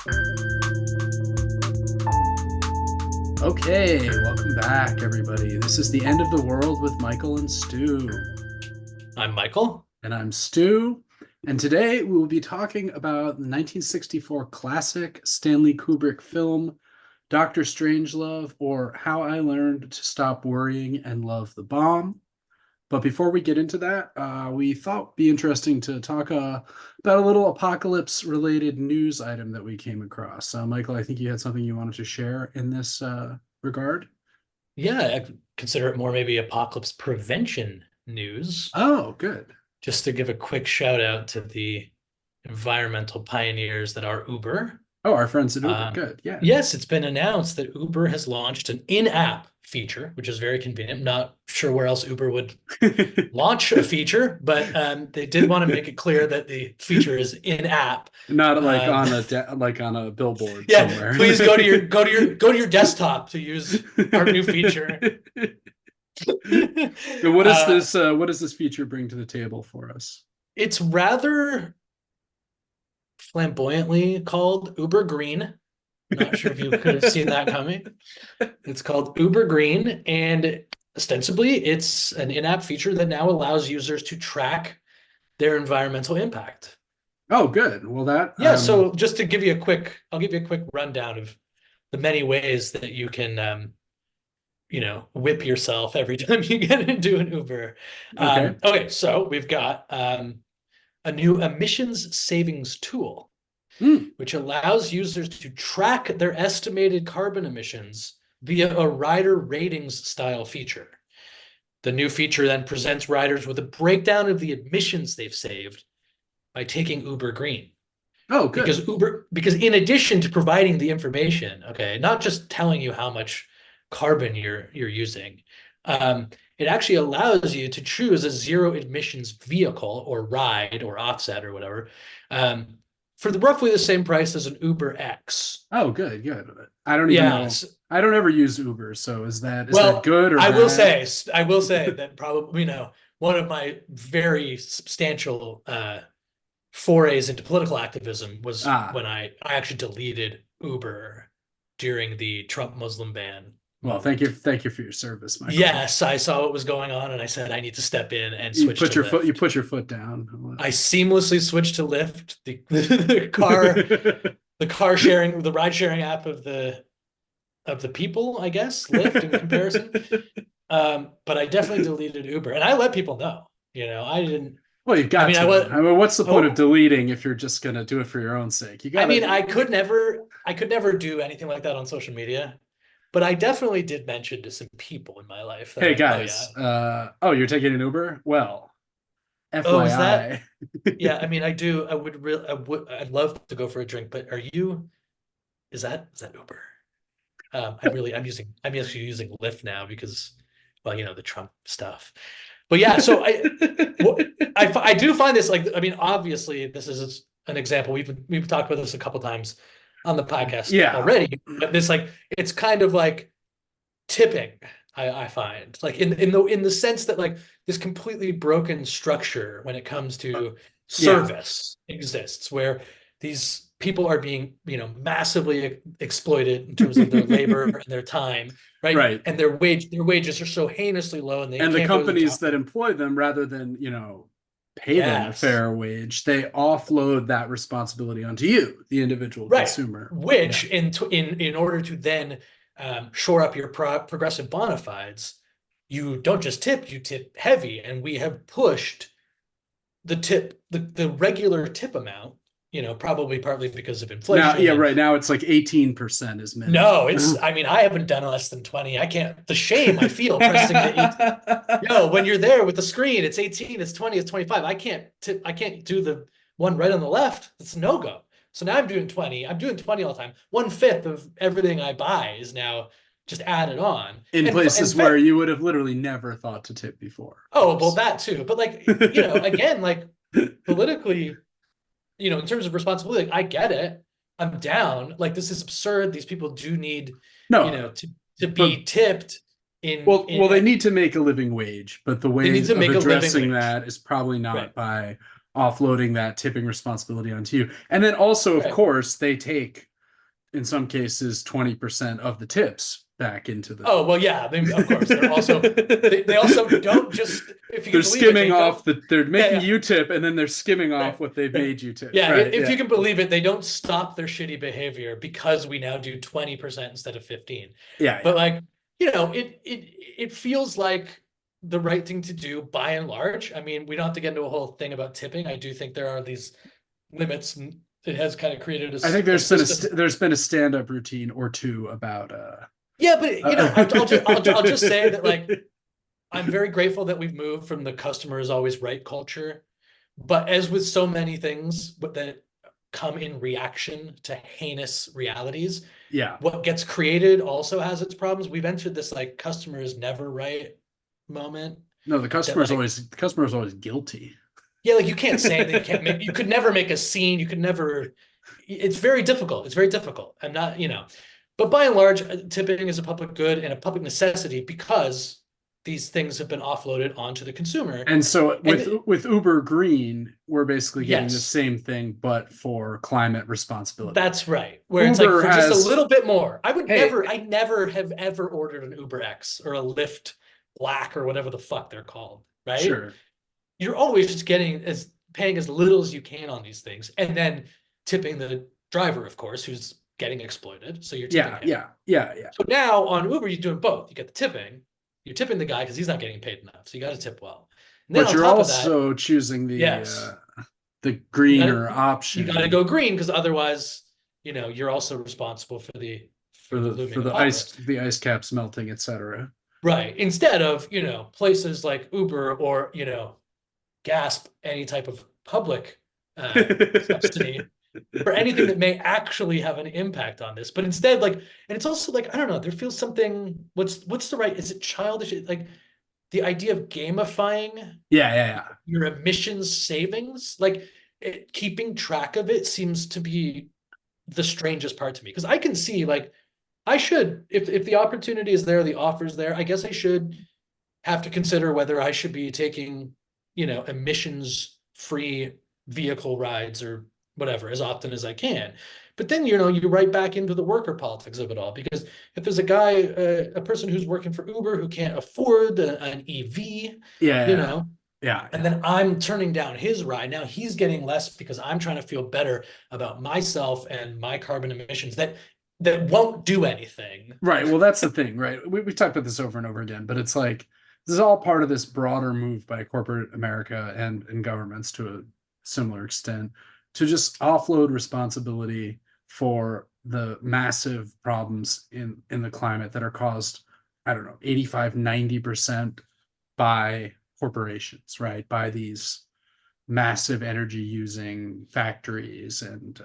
Okay, welcome back, everybody. This is the end of the world with Michael and Stu. I'm Michael. And I'm Stu. And today we will be talking about the 1964 classic Stanley Kubrick film, Dr. Strangelove, or How I Learned to Stop Worrying and Love the Bomb. But before we get into that, we thought it'd be interesting to talk about a little apocalypse-related news item that we came across. Michael, I think you had something you wanted to share in this regard. Yeah, I consider it more maybe apocalypse prevention news. Oh, good. Just to give a quick shout out to the environmental pioneers that are Uber. Oh, our friends at Uber. Good. Yeah. Yes, it's been announced that Uber has launched an in-app feature, which is very convenient. I'm not sure where else Uber would launch a feature, but they did want to make it clear that the feature is in-app, not like on a billboard yeah, somewhere. Please go to your desktop to use our new feature. So what is this? What does this feature bring to the table for us? It's rather flamboyantly called Uber Green. Not sure if you could have seen that coming. It's called Uber Green, and ostensibly it's an in-app feature that now allows users to track their environmental impact. Oh, good. Well, so just to give you I'll give you a quick rundown of the many ways that you can whip yourself every time you get into an Uber. Okay, so we've got a new emissions savings tool, which allows users to track their estimated carbon emissions via a rider ratings style feature. The new feature then presents riders with a breakdown of the emissions they've saved by taking Uber Green. Oh, good. Because in addition to providing the information, okay, not just telling you how much carbon you're using, it actually allows you to choose a zero emissions vehicle or ride or offset or whatever for roughly the same price as an Uber X. Oh, good. I don't even know. I don't ever use Uber, so is that good or I bad? will say that probably one of my very substantial forays into political activism was when I actually deleted Uber during the Trump Muslim ban. Well, thank you for your service, Michael. Yes, I saw what was going on, and I said I need to step in and switch. You put your foot down. I seamlessly switched to Lyft, the ride sharing app of the people, I guess, Lyft in comparison. But I definitely deleted Uber, and I let people know. I didn't. Well, you've got to. What's the point of deleting if you're just going to do it for your own sake? I could never do anything like that on social media. But I definitely did mention to some people in my life. Hey guys, you're taking an Uber? Well, FYI. Oh, is that? Yeah, I do. I'd love to go for a drink, but is that Uber? I'm actually using Lyft now because, the Trump stuff. But yeah, so I do find this obviously this is an example. We've talked about this a couple times on the podcast already, but it's kind of like tipping. I find in the sense that this completely broken structure when it comes to service exists, where these people are being massively exploited in terms of their labor and their time, right? And their wages are so heinously low, and the companies that employ them, rather than pay them a fair wage, they offload that responsibility onto you, the individual consumer. Which in order to then shore up your progressive bona fides, you don't just tip, you tip heavy. And we have pushed the regular tip amount, probably partly because of inflation. Right now it's like 18% is minimum. No, it's I haven't done less than 20. I can't, the shame I feel pressing the 18. When you're there with the screen, it's 18, it's 20, it's 25. I can't do the one right on the left. It's no go. So now I'm doing 20. I'm doing 20 all the time. 1/5 of everything I buy is now just added on. In places where you would have literally never thought to tip before. Oh, well, that too. But again, politically, in terms of responsibility, I get it. I'm down. This is absurd. These people do need, to be tipped. They need to make a living wage, but the way of addressing that is probably not by offloading that tipping responsibility onto you. And then also, of course, they take in some cases 20% of the tips back into the. Oh, well, yeah. I mean, of course, they also don't just, if you They're can believe it, skimming they don't. off they're Yeah, making yeah. you tip, and then they're skimming Right. off what they've Right. made you tip. Yeah, Right. if Yeah. you can believe it, they don't stop their shitty behavior because we now do 20% instead of 15. Yeah. But Yeah. like, it feels like the right thing to do by and large. I mean, we don't have to get into a whole thing about tipping. I do think there are these limits, and it has kind of created I think a there's been system. there's been a stand-up routine or two about Yeah, but I'll just say that like uh I'm very grateful that we've moved from the customer is always right culture. But as with so many things that come in reaction to heinous realities, yeah. what gets created also has its problems. We've entered this like customer is never right moment No, that like, the customer is always guilty. yeah, like you can't say anything. You could never make a scene. You could never, it's very difficult. It's very difficult. I'm not, but by and large, tipping is a public good and a public necessity because these things have been offloaded onto the consumer. And so And with Uber Green, we're basically getting the yes, same thing, but for climate responsibility. that's right. Where it's like Uber for just a has, little bit more. hey, I never have ever ordered an Uber X or a Lyft Black or whatever the fuck they're called, right? sure. You're always just paying as little as you can on these things, and then tipping the driver, of course, who's getting exploited. So you're tipping Yeah, him. yeah, yeah, yeah. So now on Uber, you're doing both. You get the tipping, you're tipping the guy because he's not getting paid enough. So you got to tip well. And then But on you're top of that, also choosing yes, the you greener got to option go green because otherwise, you're also responsible for the for looming the apocalypse. ice caps melting, etc. Right. Instead of, places like Uber or, gasp any type of public subsidy for anything that may actually have an impact on this. But instead, like, and it's also like, I don't know, there feels something, what's the right, is it childish? Like the idea of gamifying Yeah, yeah, yeah. your emissions savings, like keeping track of it seems to be the strangest part to me. Because I can see like I should, if the opportunity is there, the offer's there, I guess I should have to consider whether I should be taking, emissions free vehicle rides or whatever as often as I can. But then, you right back into the worker politics of it all. Because if there's a guy, a person who's working for Uber who can't afford an EV, Yeah, you yeah, know, yeah, and yeah. then I'm turning down his ride. Now he's getting less because I'm trying to feel better about myself and my carbon emissions that won't do anything. Right. Well, that's the thing, right? We talked about this over and over again, but it's like this is all part of this broader move by corporate America and governments to a similar extent to just offload responsibility for the massive problems in the climate that are caused, I don't know, 85, 90% by corporations, right? By these massive energy using factories and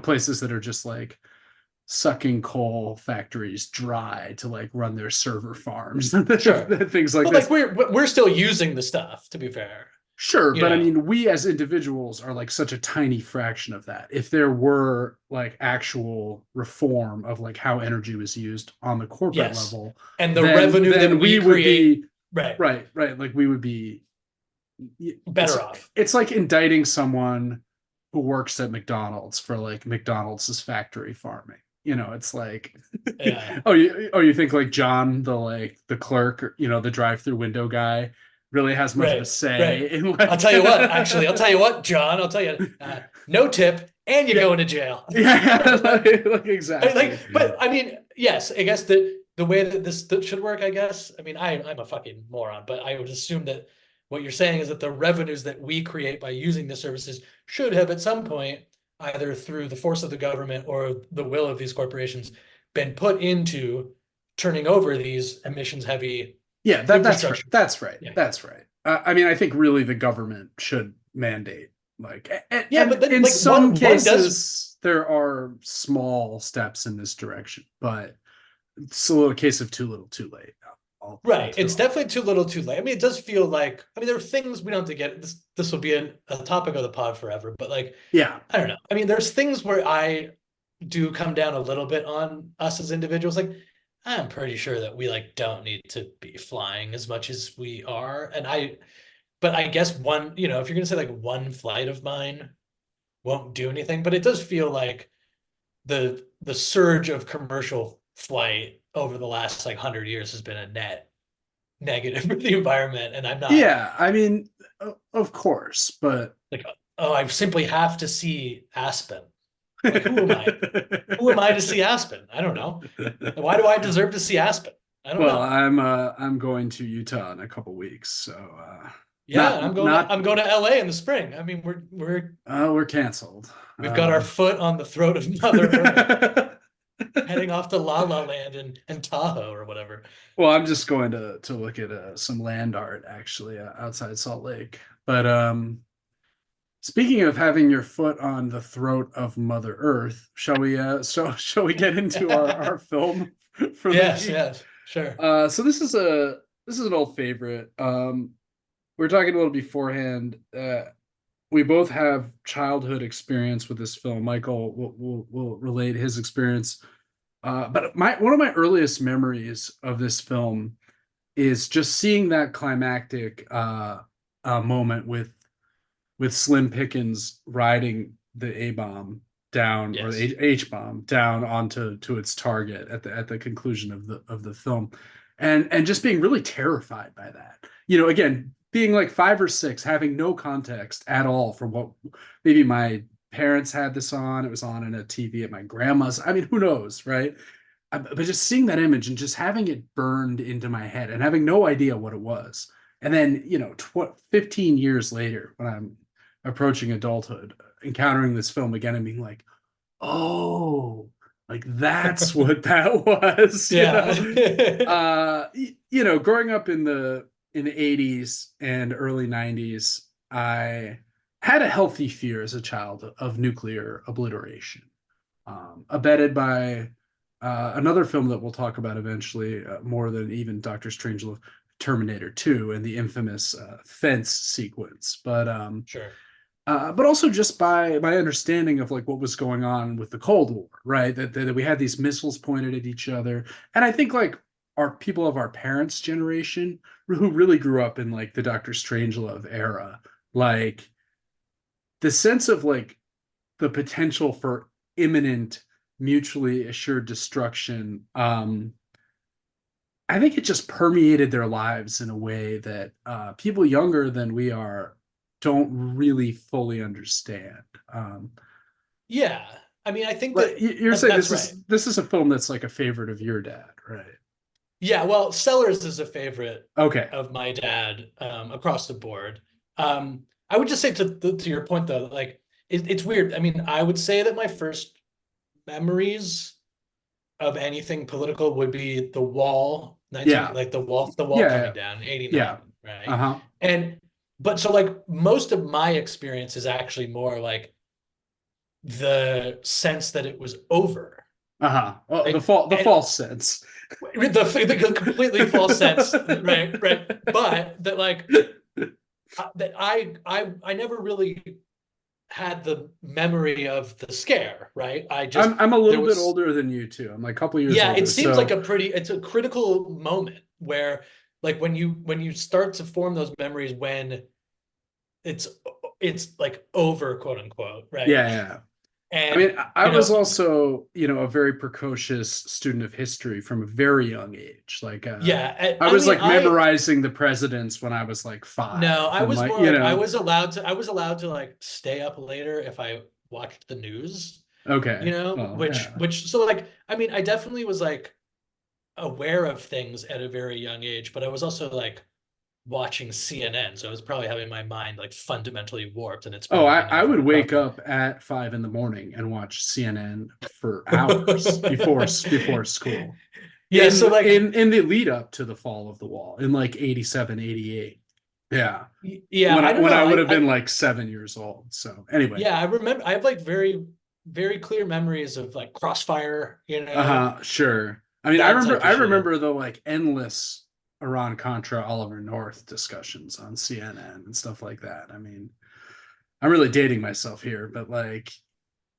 places that are just like sucking coal factories dry to like run their server farms Sure. things like But this. like we're still using the stuff, to be fair. Sure, You but I know. mean, we as individuals are like such a tiny fraction of that. If there were like actual reform of like how energy was used on the corporate Yes. level, And the revenue that we we would create, be right, right, like we would be. It's better off. it's like indicting someone who works at McDonald's for like McDonald's factory farming. It's like, Yeah. you think like John, the clerk, or, the drive-through window guy, really has much of a Right. say Right. in I'll like. tell you what, actually, I'll tell you what, John, I'll tell you, no tip and you're Yeah, going to jail. yeah, like exactly. But I mean, yes, I guess the way that this should work, I guess. I mean, I'm a fucking moron, but I would assume that what you're saying is that the revenues that we create by using the services should have at some point, either through the force of the government or the will of these corporations, been put into turning over these emissions heavy Yeah, that's right. infrastructure. That's right. Yeah. That's right. I mean, I think really the government should mandate like, Yeah, and but then in like some one does. cases there are small steps in this direction, but it's a little case of too little, too late. Right. It's definitely too little too late. I mean, it does feel like, I mean, there are things we don't have to get, this will be a topic of the pod forever, but like, Yeah, I don't know. I mean, there's things where I do come down a little bit on us as individuals. Like, I'm pretty sure that we like don't need to be flying as much as we are. But I guess one, if you're gonna say like one flight of mine won't do anything, but it does feel like the the surge of commercial flight over the last like 100 years has been a net negative for the environment. And I'm not Yeah, I mean, of course, but like, oh, I simply have to see Aspen. Like, who am I? Who am I to see Aspen? I don't know. Why do I deserve to see Aspen? I don't well, know. I'm going to Utah in a couple weeks, so Yeah, not not I'm going to LA in the spring. I mean, we're canceled. we've got our foot on the throat of Mother Earth, heading off to La La Land and Tahoe or whatever. Well, I'm just going to look at some land art actually outside Salt Lake. But speaking of having your foot on the throat of Mother Earth, shall we get into our film for the Yes, week? yes, sure. So this is an old favorite. We were talking a little beforehand. We both have childhood experience with this film. Michael will relate his experience. But my one of my earliest memories of this film is just seeing that climactic moment with Slim Pickens riding the A bomb down or Yes. the H bomb down onto to its target at the conclusion of the film, and just being really terrified by that. Again, being like 5 or 6, having no context at all for what maybe my parents had this on. It was on in a TV at my grandma's. I mean, who knows, right? But just seeing that image and just having it burned into my head and having no idea what it was. And then, 15 years later, when I'm approaching adulthood, encountering this film again and being like, oh, like that's what that was, Yeah. growing up in the 80s and early 90s, I had a healthy fear as a child of nuclear obliteration, abetted by another film that we'll talk about eventually, more than even Doctor Strangelove, Terminator 2, and the infamous fence sequence. Sure. But also just by my understanding of like what was going on with the Cold War, right? That we had these missiles pointed at each other, and I think like our people of our parents' generation who really grew up in like the Doctor Strangelove era, like the sense of like the potential for imminent mutually assured destruction. I think it just permeated their lives in a way that people younger than we are don't really fully understand. Yeah. I mean, I think But that you're saying that's this right. is a film that's like a favorite of your dad, right? Yeah, well, Sellers is a favorite Okay. of my dad, across the board. I would just say to your point though, like it's weird. I mean, I would say that my first memories of anything political would be the wall, 19 Yeah. like the wall coming Yeah. down, Yeah. 89, right? Uh-huh. And but so like most of my experience is actually more like the sense that it was over. Uh-huh. Oh, Like, the and false sense. the completely false sense, right? Right. But that like that I never really had the memory of the scare, right? I just I'm a there little bit was older than you too. I'm like a couple years yeah, it older. seems like So it's a critical moment where like when you start to form those memories when it's it's like over, quote unquote, right? yeah, yeah. I And mean, I you was know, also, a very precocious student of history from a very young age. Like, yeah, I I was mean, like memorizing the presidents when I was like no, 5, I and was like, more like I was allowed to like stay up later if I watched the news, okay, well, yeah, which so like I mean, I definitely was like aware of things at a very young age, but I was also like watching CNN, so I was probably having my mind like fundamentally warped, and it's Oh, probably I never would wake properly. up at 5 in the morning and watch CNN for hours before school Yeah, so like in the lead up to the fall of the wall in like 87, 88. Yeah. yeah, When I I don't when know. I would have I been like 7 years old. So anyway. yeah, I remember I have like very very clear memories of like Crossfire, Sure. I mean, I that remember type I of shit. remember the like endless Iran Contra Oliver North discussions on CNN and stuff like that. I mean, I'm really dating myself here, but like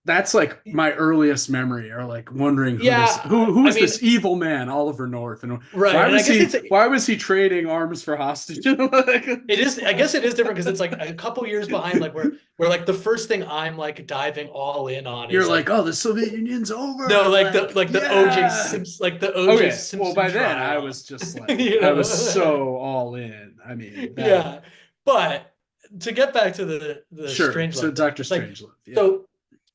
That's like my earliest memory, or like wondering who this Yeah, who I is mean, this evil man, Oliver North, and right. And I guess why was he trading arms for hostages? Like, it is, I guess it is different because it's like a couple years behind, like where like the first thing I'm like diving all in on you're is like, like, oh, the Soviet Union's no, over. like Like, the OJ yeah. Simpson, like the OJ Okay. Well, Simpson by then I trial. was just like, You I was know? so all in. I mean, that Yeah. But to get back to the sure. So Strangelove thing, Dr. it's like, Strangelove. Yeah. so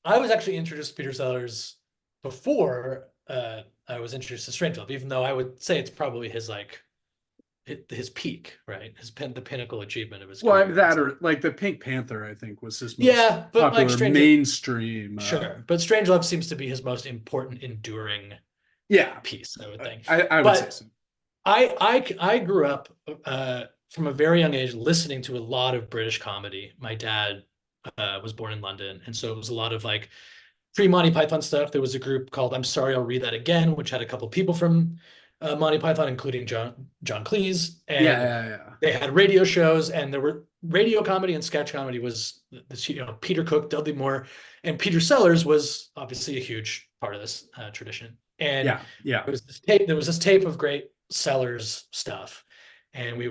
I was actually introduced to Peter Sellers before I was introduced to Strangelove, even though I would say it's probably his like his peak, right? The pinnacle achievement of his Well, career. that It's like, or like the Pink Panther, I think, was his most yeah, but like popular Strange, mainstream. sure, but Strangelove seems to be his most important, enduring Yeah, piece, I would think. I would say But so. I grew up from a very young age listening to a lot of British comedy. My dad was born in London, and so it was a lot of like pre-Monty Python stuff. There was a group called I'm Sorry, I'll Read That Again, which had a couple people from Monty Python, including John Cleese, Yeah, and yeah, yeah. they had radio shows, and there were radio comedy and sketch comedy was this, Peter Cook, Dudley Moore, and Peter Sellers was obviously a huge part of this tradition. And Yeah, yeah. there was this tape of great Sellers stuff, and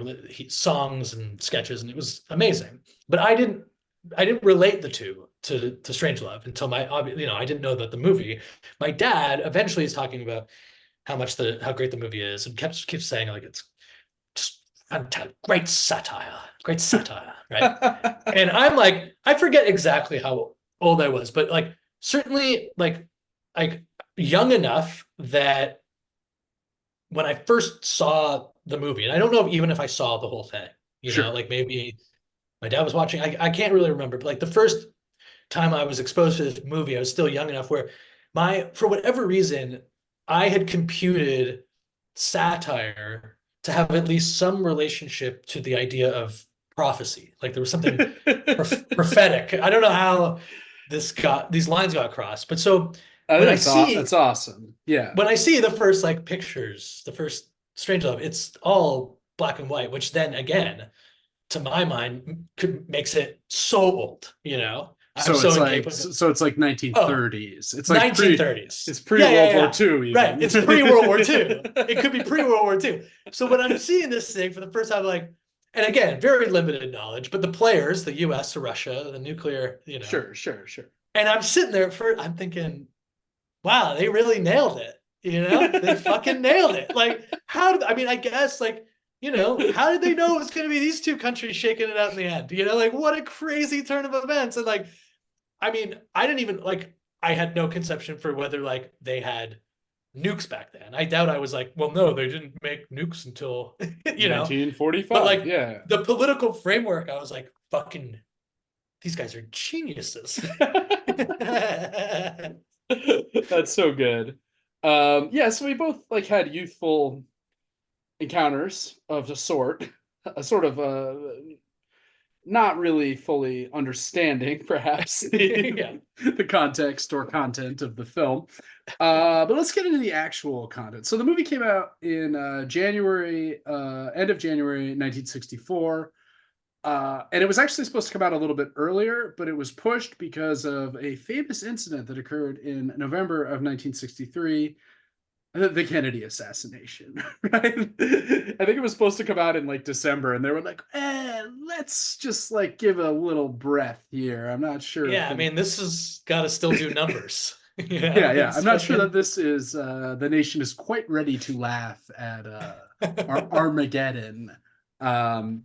songs and sketches, and it was amazing. But I didn't relate the two to Strangelove until I didn't know that the movie. My dad eventually is talking about how great the movie is, and keeps saying like it's just fantastic, great satire, right? And I'm like, I forget exactly how old I was, but like certainly like young enough that when I first saw the movie, and I don't know even if I saw the whole thing, Sure. like maybe my dad was watching. I can't really remember, but like the first time I was exposed to this movie, I was still young enough where for whatever reason, I had computed satire to have at least some relationship to the idea of prophecy. Like there was something prophetic. I don't know how these lines got crossed, but so I when think I that's see awesome. Yeah. when I see the first like pictures, the first Strangelove, it's all black and white, which then again, to my mind, makes it so old. I'm So so it's like incapable. so it's like Oh, 1930s. It's like 1930s. it's pre Yeah, yeah, World War yeah. II Right. even. It's pre-World War II. It could be pre-World War II. So when I'm seeing this thing for the first time, like, and again, very limited knowledge, but the players, the US, Russia, the nuclear, Sure, sure, sure. and I'm sitting there I'm thinking, wow, they really nailed it. They fucking nailed it. Like, I mean, I guess, like, how did they know it was going to be these two countries shaking it out in the end? Like, what a crazy turn of events. And, like, I mean, I didn't even, like, I had no conception for whether, like, they had nukes back then. I doubt I was like, well, no, they didn't make nukes until, but, 1945. like, Yeah. the political framework, I was like, fucking, these guys are geniuses. That's so good. Yeah, so we both like had youthful encounters of a sort, a sort of not really fully understanding perhaps Yeah. the context or content of the film. But let's get into the actual content. So the movie came out in end of January 1964. And it was actually supposed to come out a little bit earlier, but it was pushed because of a famous incident that occurred in November of 1963, the Kennedy assassination. Right? I think it was supposed to come out in like December, and they were like, let's just like give a little breath here. I'm not sure if Yeah, I mean, this has got to still do numbers. yeah. I'm It's not sure that fucking. this is the nation is quite ready to laugh at Armageddon. Um,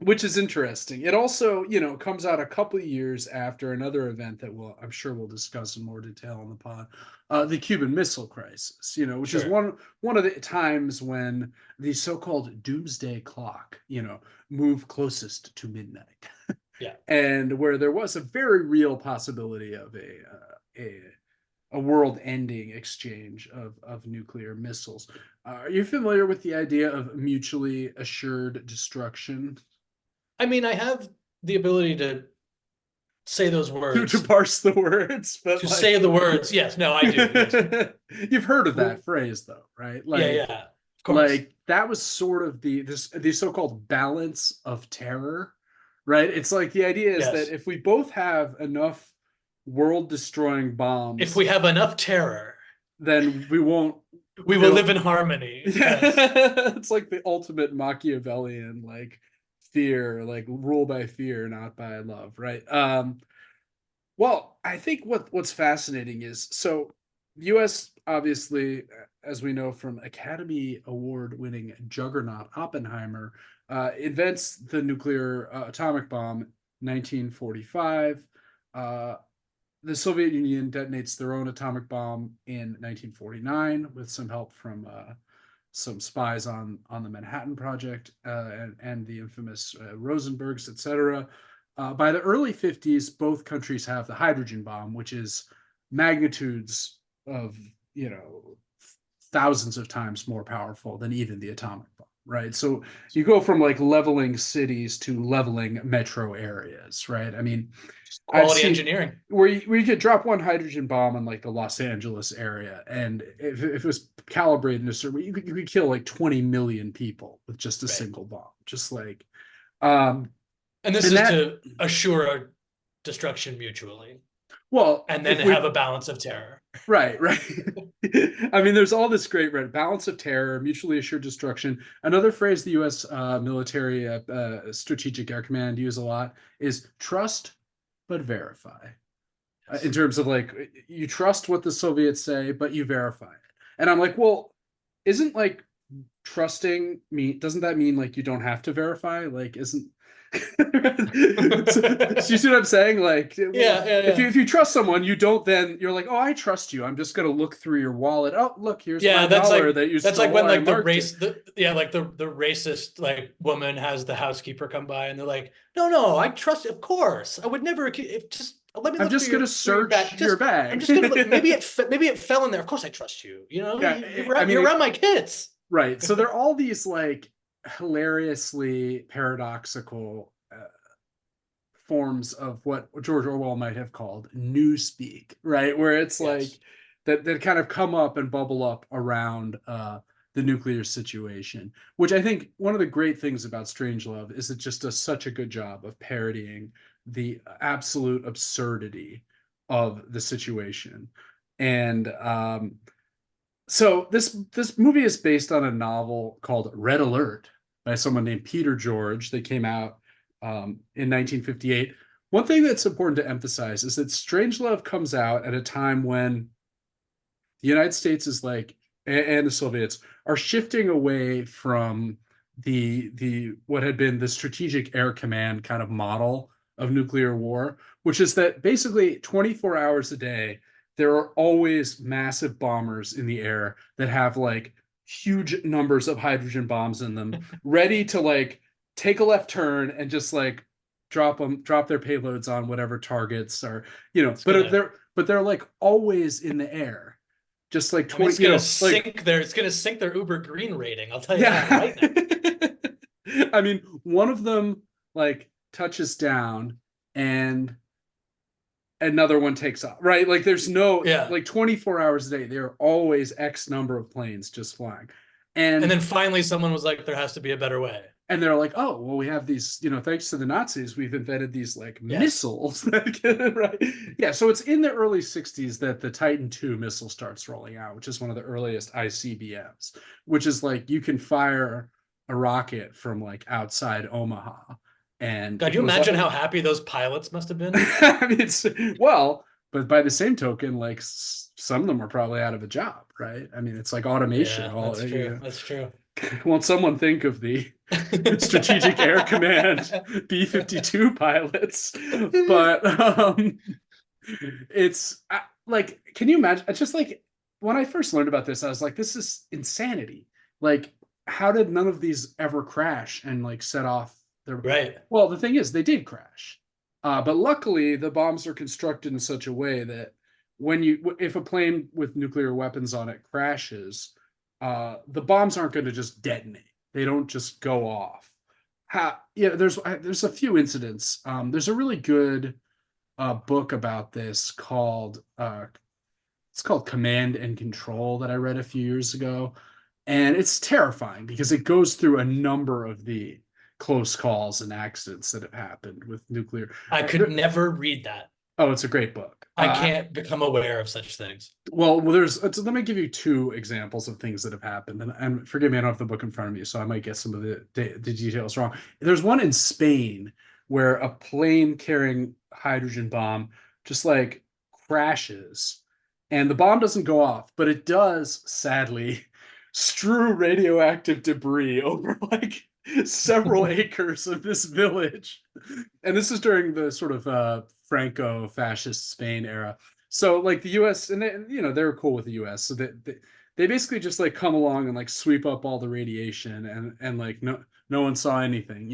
which is interesting. It also, comes out a couple of years after another event that I'm sure we'll discuss in more detail on the pod, the Cuban Missile Crisis. Which is Sure. one of the times when the so-called doomsday clock, moved closest to midnight, Yeah. and where there was a very real possibility of a world-ending exchange of nuclear missiles. Are you familiar with the idea of mutually assured destruction? I mean, I have the ability to say those To words, parse the words, but to say like the words. Yes, no, I do. Yes. you've heard of that phrase though, right? Yeah, Like yeah, of course. that was sort of the so-called balance of terror, right? It's like the idea is that Yes. if we both have enough world-destroying If bombs, we have enough terror, then we won't we will build. live in harmony. Yeah, Yes. it's like the ultimate Machiavellian, like fear, like rule by fear, not by love, right? Well, I think what's fascinating is so US obviously, as we know from Academy Award winning juggernaut Oppenheimer, invents the nuclear atomic bomb 1945. Uh, the Soviet Union detonates their own atomic bomb in 1949 with some help from some spies on the Manhattan Project and the infamous Rosenbergs, etc. By the early 50s, both countries have the hydrogen bomb, which is magnitudes of, you know, thousands of times more powerful than even the atomic bomb, right? So you go from like leveling cities to leveling metro areas, right? I mean, I've Quality seen engineering. where you could drop one hydrogen bomb in like the Los Angeles area, and if it was calibrated in a certain way, you could kill like 20 million people with just a Right. single bomb. Just like, um, And this and is that, to assure destruction mutually well, and then if we, have a balance of terror. right, right. I mean, there's all this great balance of terror, mutually assured destruction. Another phrase the U.S. Military Strategic Air Command use a lot is trust but verify. In Yes. terms of like you trust what the Soviets say, but you verify it. And I'm like, well, isn't like trusting me? Doesn't that mean like you don't have to verify? Like, isn't you see what I'm saying? Like, well, Yeah, yeah, yeah. if you trust someone, you don't then you're like, oh, I trust you. I'm just gonna look through your wallet. Oh, look, here's Yeah, $5 that you that's like stole. when I like the marked it. race the yeah, like the racist like woman has the housekeeper come by and they're like, "No, no, I trust of course. I would never if just let me I'm look just gonna through your search bag. your Just I'm bag. just gonna look. Maybe it fell in there. Of course I trust you. You know, Yeah, I you're mean, around my kids." right. So there are all these like hilariously paradoxical forms of what George Orwell might have called newspeak, right? Where it's like Yes. that kind of come up and bubble up around the nuclear situation, which I think one of the great things about Strangelove is it just does such a good job of parodying the absolute absurdity of the situation. And so this movie is based on a novel called Red Alert by someone named Peter George that came out in 1958. One thing that's important to emphasize is that Strangelove comes out at a time when the United States is like, and the Soviets are shifting away from the what had been the Strategic Air Command kind of model of nuclear war, which is that basically 24 hours a day there are always massive bombers in the air that have like huge numbers of hydrogen bombs in them, ready to like take a left turn and just like drop their payloads on whatever targets are, It's gonna but they're like always in the air, just like I mean 20, like, it's gonna sink their Uber green rating. I'll tell you that yeah. right now. I mean, one of them like touches down and another one takes off, right? Like there's no Yeah. like 24 hours a day, there are always X number of planes just flying. And And then finally someone was like, there has to be a better way. they're like, oh, well, we have these, thanks to the Nazis, we've invented these like Yes. missiles that can, right? Yeah, so it's in the early 60s that the Titan II missile starts rolling out, which is one of the earliest ICBMs, which is like you can fire a rocket from like outside Omaha and God, it you goes up. imagine how happy those pilots must have been? I mean, well, but by the same token, like some of them are probably out of a job, right? I mean, it's like automation. Yeah, All that's true. That's true. won't someone think of the Strategic Air Command B-52 pilots? But it's like, can you imagine? It's just like when I first learned about this, I was like, this is insanity. Like, how did none of these ever crash and like set off their? Right. Well, the thing is, they did crash, but luckily the bombs are constructed in such a way that if a plane with nuclear weapons on it crashes, the bombs aren't going to just detonate. They don't just go off. Yeah, there's a few incidents. There's a really good book about this called it's called Command and Control that I read a few years ago, and it's terrifying because it goes through a number of the close calls and accidents that have happened with nuclear. I could never read that. Oh, it's a great book. I can't become aware of such things. Let me give you two examples of things that have happened, and forgive me, I don't have the book in front of me, so I might get some of the details wrong. There's one in Spain where a plane carrying hydrogen bomb just like crashes, and the bomb doesn't go off, but it does sadly strew radioactive debris over like several acres of this village. And this is during the sort of Franco-fascist Spain era. So like the US, and they were cool with the US, so they basically just like come along and like sweep up all the radiation, and like no one saw anything.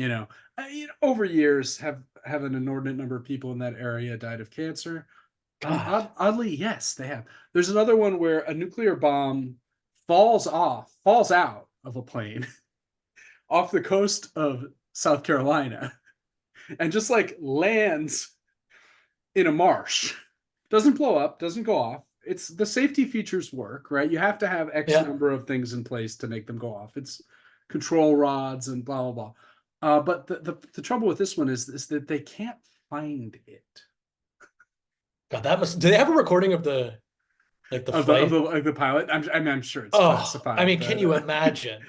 Over years have an inordinate number of people in that area died of cancer. God. Oddly, yes, they have. There's another one where a nuclear bomb falls out of a plane off the coast of South Carolina and just like lands in a marsh. Doesn't blow up, doesn't go off. It's the safety features work, right? You have to have X Yeah. number of things in place to make them go off. It's control rods and blah blah blah. But the trouble with this one is that they can't find it. God, that must. Do they have a recording of the like the Of the flight? of the pilot. I'm sure it's Oh, classified. I mean, But, can you imagine?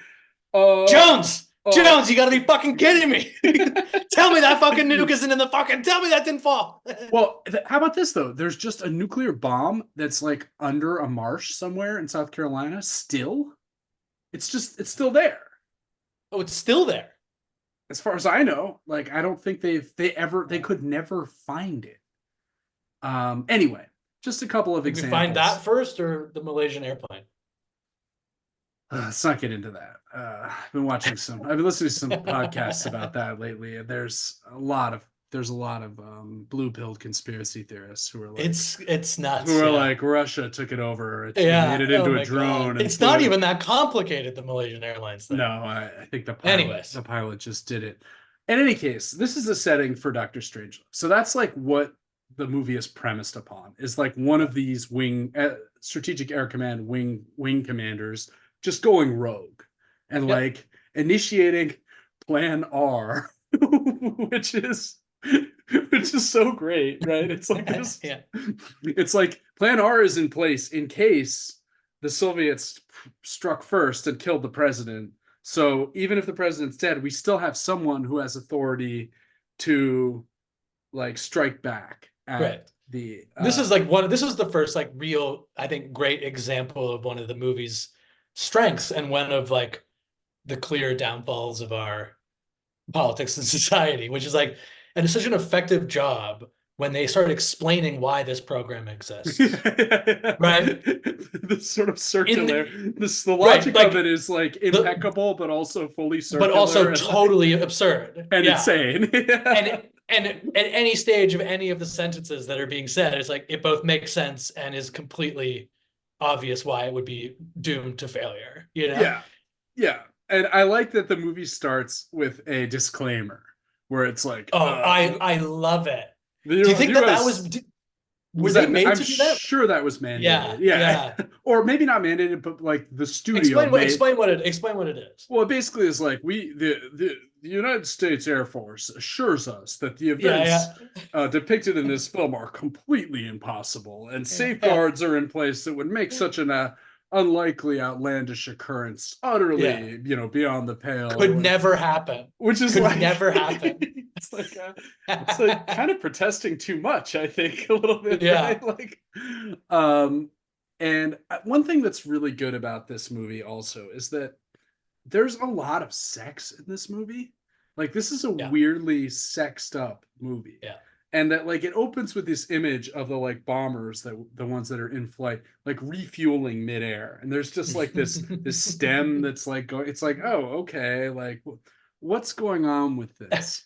uh, Jones! uh, Jones, you gotta be fucking kidding me. Tell me that fucking nuke isn't in the fucking. Tell me that didn't fall. Well, how about this though? There's just a nuclear bomb that's like under a marsh somewhere in South Carolina. Still, it's still there. Oh, it's still there. As far as I know, like I don't think they could never find it. Anyway, just a couple of Did we find that examples. first or the Malaysian airplane? Let's not get into that. I've been listening to some podcasts about that lately, and there's a lot of blue pilled conspiracy theorists It's who nuts. are Yeah. like Russia took it over. It made Yeah. it Oh into a my God. drone and It's not flew. even that complicated, the Malaysian Airlines thing. No, I think Anyways. the pilot just did it. In any case, this is the setting for Doctor Strange. So that's like what the movie is premised upon, is like one of these strategic air command wing commanders just going rogue and Yep. like initiating Plan R, which is so great, right? It's like this. Yeah. It's like Plan R is in place in case the Soviets struck first and killed the president. So even if the president's dead, we still have someone who has authority to like strike back Right. at the This is the first like real, I think, great example of one of the movie's strengths and one of like the clear downfalls of our politics and society, which is like, and it's such an effective job when they start explaining why this program exists. Right? the sort of In circular the right, logic of it like is like the impeccable but also fully but also circular and like totally absurd. and Yeah. insane. And at any stage of any of the sentences that are being said, it's like it both makes sense and is completely obvious why it would be doomed to failure, you know? Yeah. Yeah. And I like that the movie starts with a disclaimer where it's like, Oh, I love it. the Do you think that that US was were they made I'm to do that? sure that was mandated. Yeah, Yeah. yeah. Or maybe not mandated, but like the studio made. Explain what it is. Well, it basically is like the United States Air Force assures us that the events Yeah, depicted in this film are completely impossible, and yeah, safeguards are in place that would make yeah, such an unlikely, outlandish occurrence yeah. utterly, beyond the pale, or Could whatever. never happen. Which is Could like never happen. it's like kind of protesting too much, I think, a little bit, Yeah. right? Like, um, and one thing that's really good about this movie also is that there's a lot of sex in this movie. Like, this is a Yeah. weirdly sexed up movie. Yeah. And that like it opens with this image of the like bombers, that the ones that are in flight, like refueling midair, and there's just like this stem that's like going. It's like, oh, okay, like what's going on with this?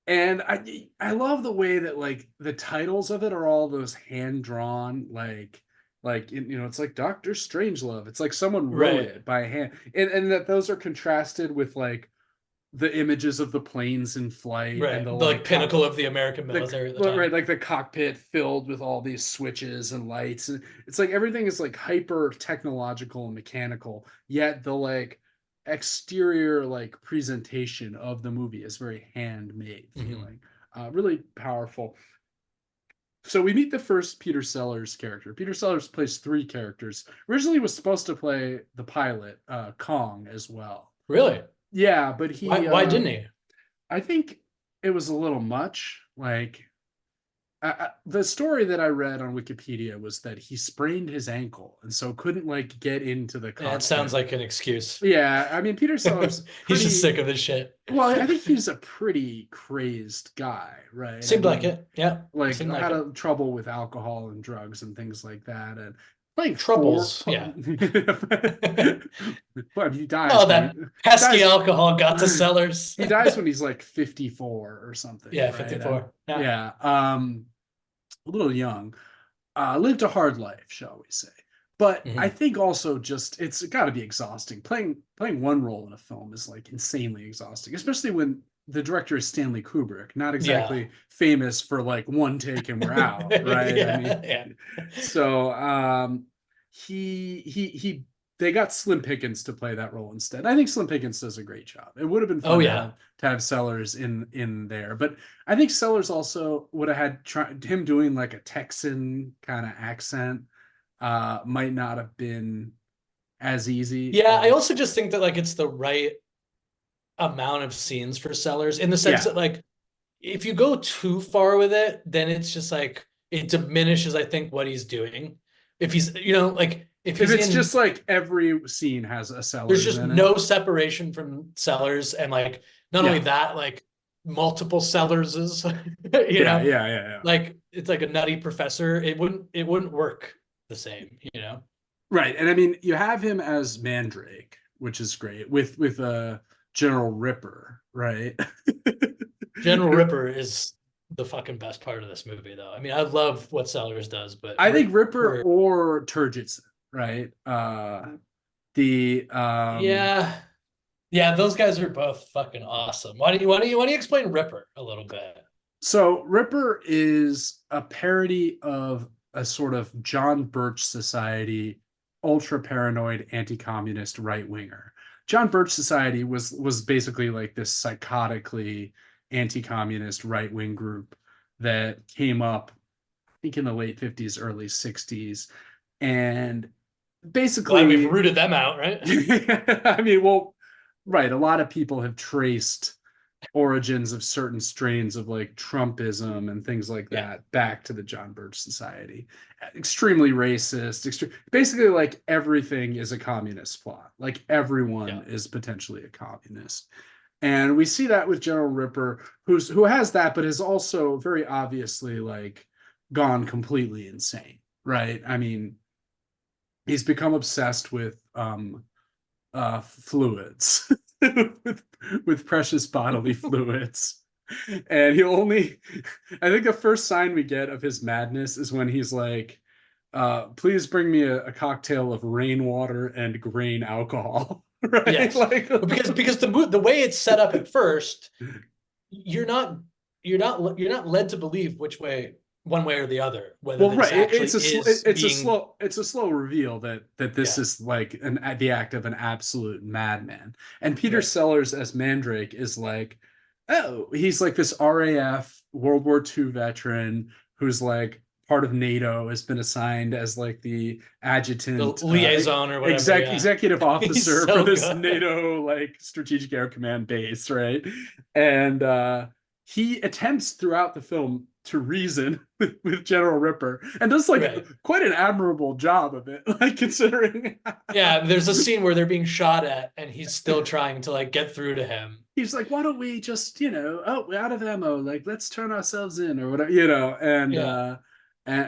And I love the way that like the titles of it are all those hand drawn, like it's like Doctor Strangelove. It's like someone wrote Right. it by hand, and that those are contrasted with like the images of the planes in flight and Right. the The like like pinnacle of the American military at the time. right, like the cockpit filled with all these switches and lights, and it's like everything is like hyper technological and mechanical, yet the like exterior like presentation of the movie is very handmade feeling. Really powerful. So we meet the first Peter Sellers character. Peter Sellers plays three characters. Originally was supposed to play the pilot, Kong, as well. Really? Yeah, but Why didn't he? I think it was a little much. Like the story that I read on Wikipedia was that he sprained his ankle and so couldn't like get into the Yeah, it sounds cockpit. like an excuse. Yeah, I mean Peter Sellers He's just pretty sick of this shit. well. I think he's a pretty crazed guy, right? I Seemed like mean, it. Yeah. like Seemed like had it. a trouble with alcohol and drugs and things like that, and playing four. Troubles. Yeah. Well, he Oh, dies when that pesky dies. alcohol got to Sellers. He dies when he's like 54 or something, Yeah, right? 54. Yeah. Yeah, a little young. Lived a hard life, shall we say? But I Mhm. think also just it's got to be exhausting. Playing one role in a film is like insanely exhausting, especially when the director is Stanley Kubrick, not Yeah. exactly famous for like one take and we're out, right? I Yeah. mean, Yeah. so he they got Slim Pickens to play that role instead. I think Slim Pickens does a great job. It would have been Oh, fun yeah. to have Sellers in there, but I think Sellers also would have had him doing like a Texan kind of accent might not have been as easy. Yeah. I also just think that like it's the right amount of scenes for Sellers in the sense Yeah. that like if you go too far with it, then it's just like it diminishes, I think, what he's doing. If he's, like if If he's it's in, just like every scene has a there's Sellers just in it. no separation from Sellers, and like not only Yeah. that, like multiple Sellerses, Yeah, yeah, yeah, yeah. like it's like a nutty professor. It wouldn't work the same. Right. And I mean, you have him as Mandrake, which is great with General Ripper, right? General Ripper is the fucking best part of this movie, though. I mean, I love what Sellers does, but I think Ripper Ripper, or Turgidson, right? The yeah, yeah, those guys are both fucking awesome. Why don't you explain Ripper a little bit? So Ripper is a parody of a sort of John Birch Society, ultra paranoid anti-communist right winger. John Birch Society was basically like this psychotically anti-communist right wing group that came up, I think, in the late 50s, early 60s, and Glad we've basically, rooted them out, right? I mean, well, right, a lot of people have traced origins of certain strains of like Trumpism and things like Yeah, that back to the John Birch Society. Extremely racist, basically like everything is a communist plot. Like yeah, everyone is potentially a communist. And we see that with General Ripper, who has that, but has also very obviously like gone completely insane, right? I mean, he's become obsessed with fluids with precious bodily fluids, and he only I think the first sign we get of his madness is when he's like, please bring me a cocktail of rainwater and grain alcohol. Right, yes. like But because the way it's set up at first, you're not you're not led to believe which way one way or the other whether well, this right. actually is being. It's a slow reveal that this Yeah, is like the act of an absolute madman. And Peter right. Sellers as Mandrake is like, oh, he's like this RAF World War II veteran who's like part of NATO, has been assigned as like the The adjutant, liaison or whatever. Yeah, executive he's officer for so this good. NATO like strategic air command base, right? And he attempts throughout the film to reason with General Ripper and does like Right. quite an admirable job of it, like considering Yeah, there's a scene where they're being shot at and he's still trying to like get through to him. he's like, why don't we just, oh, we're out of ammo, like let's turn ourselves in or whatever, Yeah. and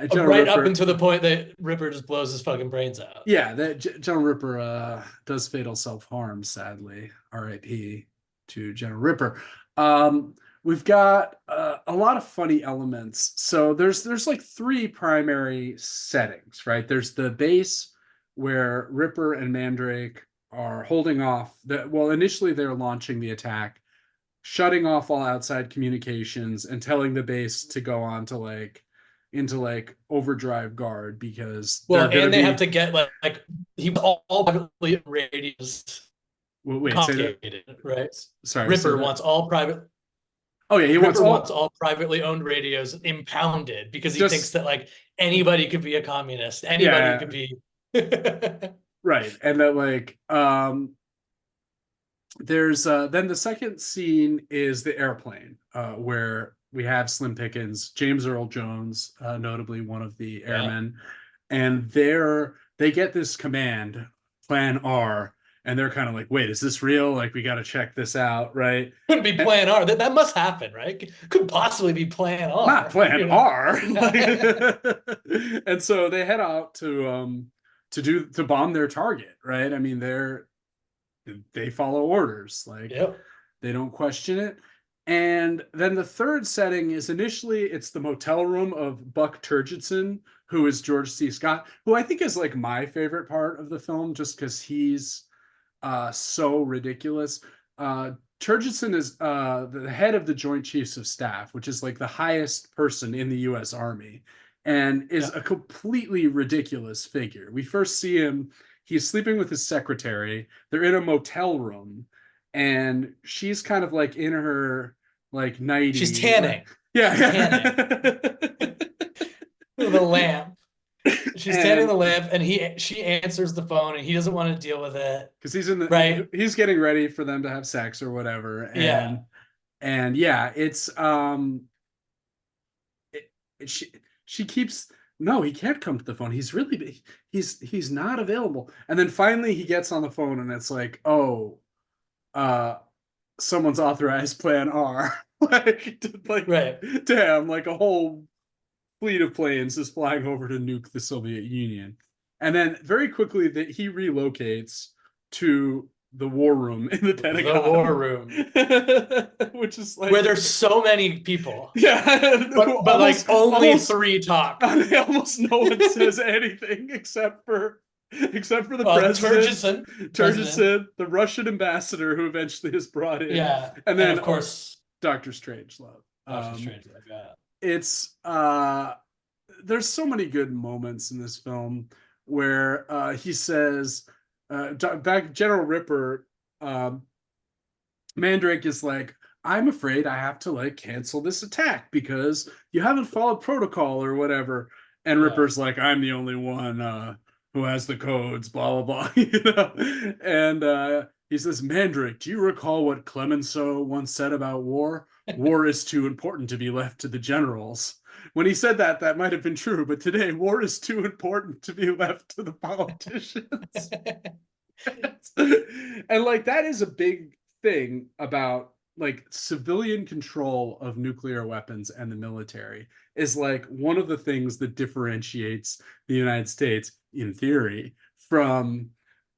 General Right up Ripper, until the point that Ripper just blows his fucking brains out. yeah, that General Ripper does fatal self-harm, sadly. R.I.P. to General Ripper. We've got a lot of funny elements. So there's like three primary settings, right? There's the base where Ripper and Mandrake are holding off. Well, initially they're launching the attack, shutting off all outside communications, and telling the base to go on to like into like overdrive guard because Well, they're going to and they have be. to get like he was all privately radios Wait, say that. confiscated, right? Sorry, say Ripper that. wants all private. Oh yeah, he wants Ripper wants all all privately owned radios impounded because he thinks just that like anybody could be a communist, anybody yeah, could be. right. And that like there's then the second scene is the airplane, where we have Slim Pickens, James Earl Jones, notably one of the Yeah, airmen, and they get this command, Plan R, and they're kind of like, wait, is this real? Like, we got to check this out, right? couldn't be And Plan R. That must happen, right? Could possibly be Plan not R. Plan You know? R. Yeah. And so they head out to bomb their target, right? I mean, they follow orders, like Yep. they don't question it. And then the third setting is initially it's the motel room of Buck Turgidson, who is George C. Scott, who I think is like my favorite part of the film, just because he's so ridiculous. Turgidson is the head of the Joint Chiefs of Staff, which is like the highest person in the U.S. Army, and is Yeah. a completely ridiculous figure. We first see him, he's sleeping with his secretary. They're in a motel room, and she's kind of like in her like She's nighty. tanning. She's tanning Yeah. with a lamp. She's tanning And the lamp, and she answers the phone, and he doesn't want to deal with it. because Right? he's getting ready for them to have sex or whatever, Yeah. and yeah, it's she she keeps, no, he can't come to the phone, he's not available, and then finally he gets on the phone and it's like, oh, uh someone's authorized Plan R. Like Right. damn, like a whole fleet of planes is flying over to nuke the Soviet Union. And then very quickly that he relocates to the war room in the The war Pentagon, room which is where like, there's so many people, yeah, but like only almost three talk. almost no one says anything except for the president, Turgidson, president. Turgidson, the Russian ambassador who eventually is brought in, Yeah. and And then of course, Dr. Strangelove. Doctor Strange. Like that. It's there's so many good moments in this film where he says, back General Ripper, um, Mandrake is like, I'm afraid I have to like cancel this attack because you haven't followed protocol or whatever. And Yeah. Ripper's like, I'm the only one who has the codes, blah blah blah, And he says, Mandrake, do you recall what Clemenceau once said about war? War is too important to be left to the generals. When he said that, that might have been true, but today, war is too important to be left to the politicians. And like that is a big thing about like civilian control of nuclear weapons and the military, is like one of the things that differentiates the United States in theory from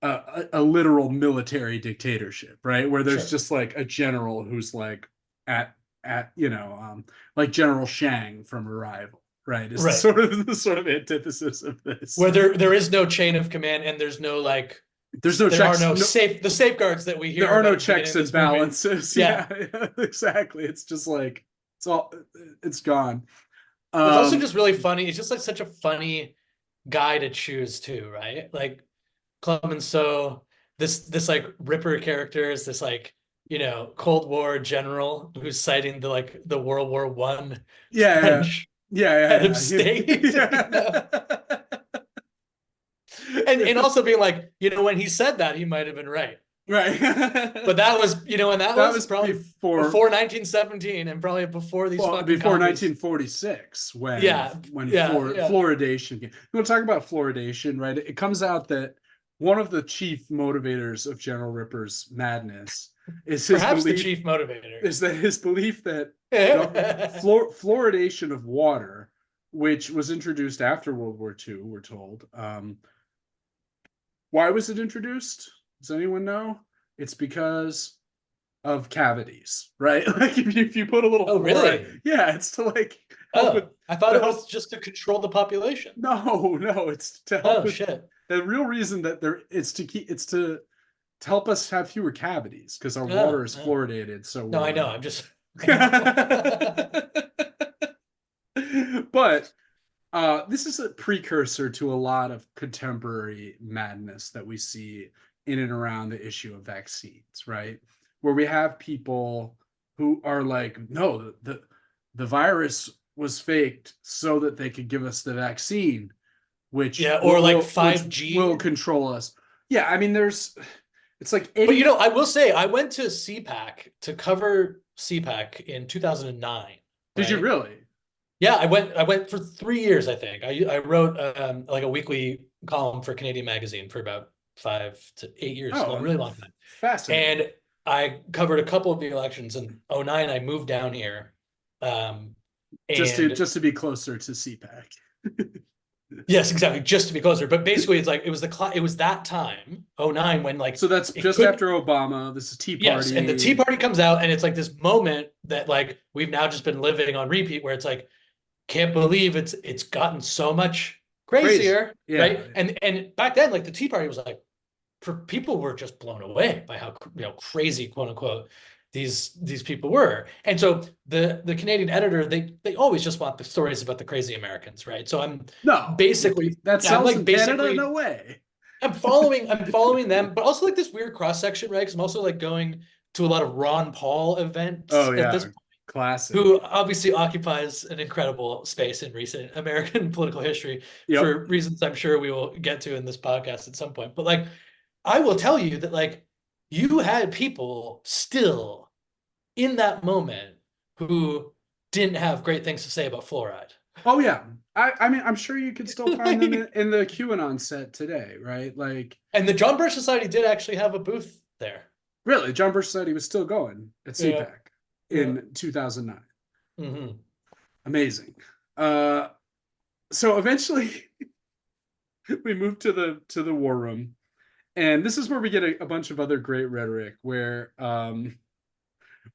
a literal military dictatorship, right? Where there's Sure. just like a general who's like at like General Shang from Arrival, right? Is Right. the sort of antithesis of this. Where there is no chain of command, and there's no like There's no there are checks, no no, the safeguards that we there hear are about no at the beginning checks of and this movie. balances. Yeah. Yeah, yeah, exactly. It's just like it's all it's gone. What's also Um, just really funny, it's just like such a funny guy to choose too, right? Like Clemenceau, this like Ripper character is this like, Cold War general who's citing the World War I yeah, French head of yeah, state. yeah, And also being like, when he said that, he might have been right. right. But that was, and that That was was probably before, before 1917 and probably before these well, fucking before comedies. 1946, Yeah, when yeah, yeah. fluoridation came. You want to talk about fluoridation, right? It comes out that one of the chief motivators of General Ripper's madness is Perhaps the chief motivator. his belief that Yeah. fluoridation of water, which was introduced after World War II, we're told. Why was it introduced? Does anyone know? It's because of cavities, right? Like if you put a little Oh, really? fluoride, yeah, it's to like help with Oh, I thought to it help. was just to control the population. No, it's to help Oh, with shit. the real reason that it's to help us have fewer cavities because our water Oh, is oh. fluoridated. So No, we're I know. like, I'm just, I know. but this is a precursor to a lot of contemporary madness that we see in and around the issue of vaccines, right? Where we have people who are like, no, the virus was faked so that they could give us the vaccine, which Yeah, or like which will 5G. control us. Yeah, I mean, it's like But any. I will say I went to CPAC to cover CPAC in 2009, Did you right? really? Yeah, I went for 3 years, I think. I wrote like a weekly column for Canadian Magazine for about 5 to 8 years, long, Oh, really long time. fascinating. And I covered a couple of the elections. In '09, I moved down here. Um, and Just to be closer to CPAC. yes, exactly, just to be closer. But basically, it's like it was that time, '09, when like So that's it just could. after Obama. This is Tea Yes, and the Tea Party. Party comes out, and it's like this moment that like we've now just been living on repeat, where it's like, can't believe it's gotten so much Crazy. crazier, Yeah. right? And back then, like the Tea Party was like, for people were just blown away by how crazy, quote unquote, these people were. And so the Canadian editor, they always just want the stories about the crazy Americans, right? So I'm No, basically, that yeah, I'm sells like in Canada? No basically way. I'm following them, but also like this weird cross section, right? Because I'm also like going to a lot of Ron Paul events Oh at yeah, this, classic. who obviously occupies an incredible space in recent American political history Yep. for reasons I'm sure we will get to in this podcast at some point. But like, I will tell you that like you had people still in that moment who didn't have great things to say about fluoride. Oh yeah. I mean, I'm sure you could still find them in the QAnon set today, right? Like, And the John Birch Society did actually have a booth there. really, John Birch said he was still going at Yeah. CPAC Yeah. in 2009. Mm-hmm. Amazing. Uh, so eventually we moved to the war room, and this is where we get a bunch of other great rhetoric where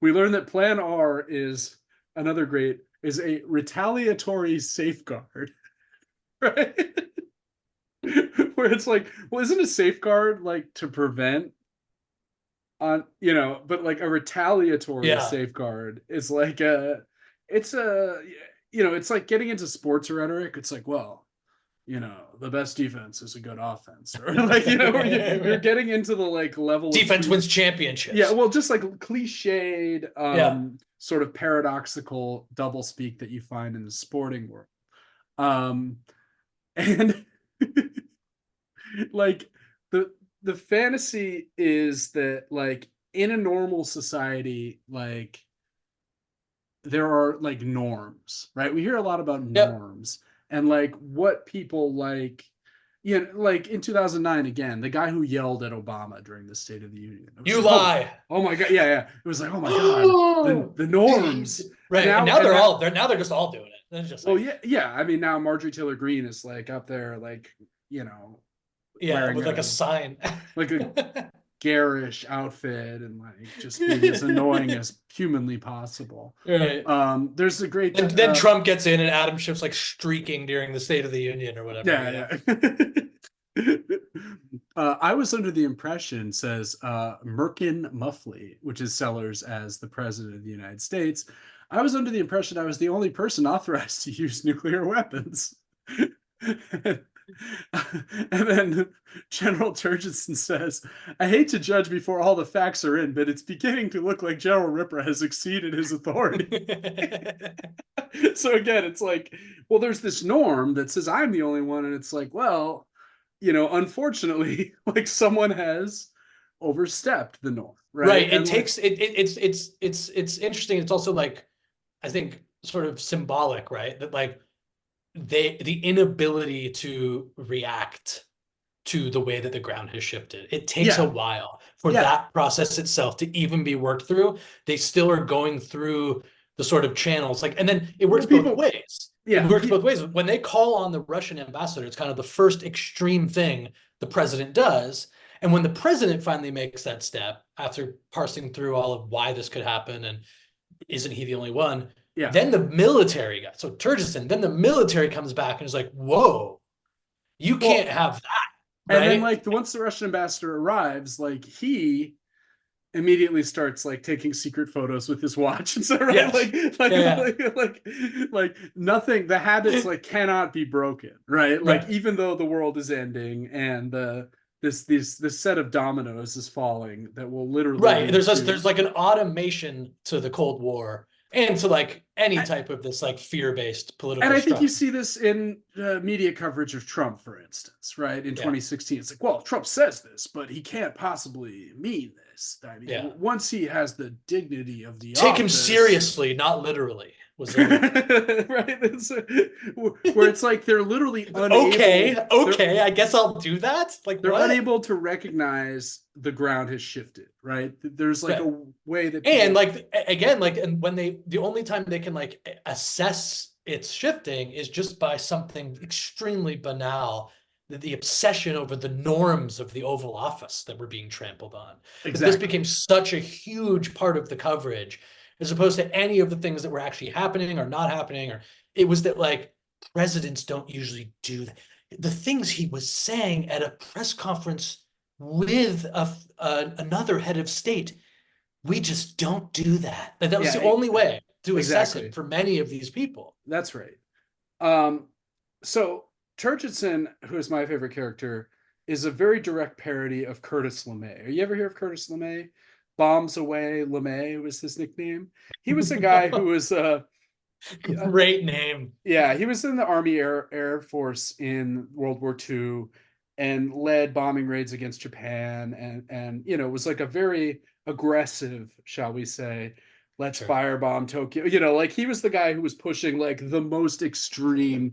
we learn that Plan R is a retaliatory safeguard, right? Where it's like, well, isn't a safeguard like to prevent on, but like a retaliatory Yeah. safeguard is like it's a, it's like getting into sports rhetoric. It's like, well, the best defense is a good offense, or like, you're getting into the like level of Defense wins championships. yeah, well, just like cliched, Yeah. sort of paradoxical double speak that you find in the sporting world. Um, and like the fantasy is that like in a normal society, like there are like norms, right? We hear a lot about Yep. norms and like what people like. Like in 2009, again, the guy who yelled at Obama during the State of the Union. It was You like, lie. oh my God. Yeah, yeah. It was like, oh my God, the norms. And Right. And now, now they're just all doing it. They're just well, like, yeah, yeah. I mean, now Marjorie Taylor Greene is like up there, like, yeah, wearing with like a sign. like a garish outfit and like just being as annoying as humanly possible. Right. There's a great And then Trump gets in and Adam Schiff's like streaking during the State of the Union or whatever. yeah, yeah. I was under the impression, says Merkin Muffley, which is Sellers as the president of the United States. I was under the impression I was the only person authorized to use nuclear weapons. And then General Turgidson says, I hate to judge before all the facts are in, but it's beginning to look like General Ripper has exceeded his authority. So again, it's like, well, there's this norm that says I'm the only one, and it's like, well, unfortunately, like someone has overstepped the norm, right? Right. It And like, takes it's interesting. It's also like, I think, sort of symbolic, right? That like the inability to react to the way that the ground has shifted. It takes a yeah, while for yeah. that process itself to even be worked through. They still are going through the sort of channels, like, and then it works Well, both people, ways. It yeah, works both ways. When they call on the Russian ambassador, it's kind of the first extreme thing the president does. And when the president finally makes that step after parsing through all of why this could happen and isn't he the only one, yeah. then the military got, so Turgidson, then the military comes back and is like, whoa, you can't have that, And then right? like once the Russian ambassador arrives, like he immediately starts like taking secret photos with his watch and so right, Yes. Yeah. like nothing, the habits like cannot be broken, right? Like Right. even though the world is ending and this set of dominoes is falling that will literally Right. lead to. There's like an automation to the Cold War and to like any type of this like fear-based And political I think you structure. see this in media coverage of Trump, for instance, right? In Yeah. 2016, it's like, well, Trump says this, but he can't possibly mean this. I mean, Yeah. once he has the dignity of the Take him office, seriously, not literally, was the whole right? Where it's like they're literally okay, unable. okay, I guess I'll do that. Like They're what? unable to recognize the ground has shifted, right? There's like Right. a way that And people. like again, like and when the only time they can like assess its shifting is just by something extremely banal, the obsession over the norms of the Oval Office that were being trampled on. That this Exactly. became such a huge part of the coverage, as opposed to any of the things that were actually happening or not happening, or it was that like presidents don't usually do that. The things he was saying at a press conference with another head of state, we just don't do that. That was Yeah, the only way to assess it exactly. for many of these people. That's right. Um, so Turgidson, who is my favorite character, is a very direct parody of Curtis LeMay. Are you ever hear of Curtis LeMay? Bombs Away LeMay was his nickname. He was a guy who was Great name. yeah, he was in the Army Air Force in World War II and led bombing raids against Japan and was like a very aggressive, shall we say, let's Sure. firebomb Tokyo. Like he was the guy who was pushing like the most extreme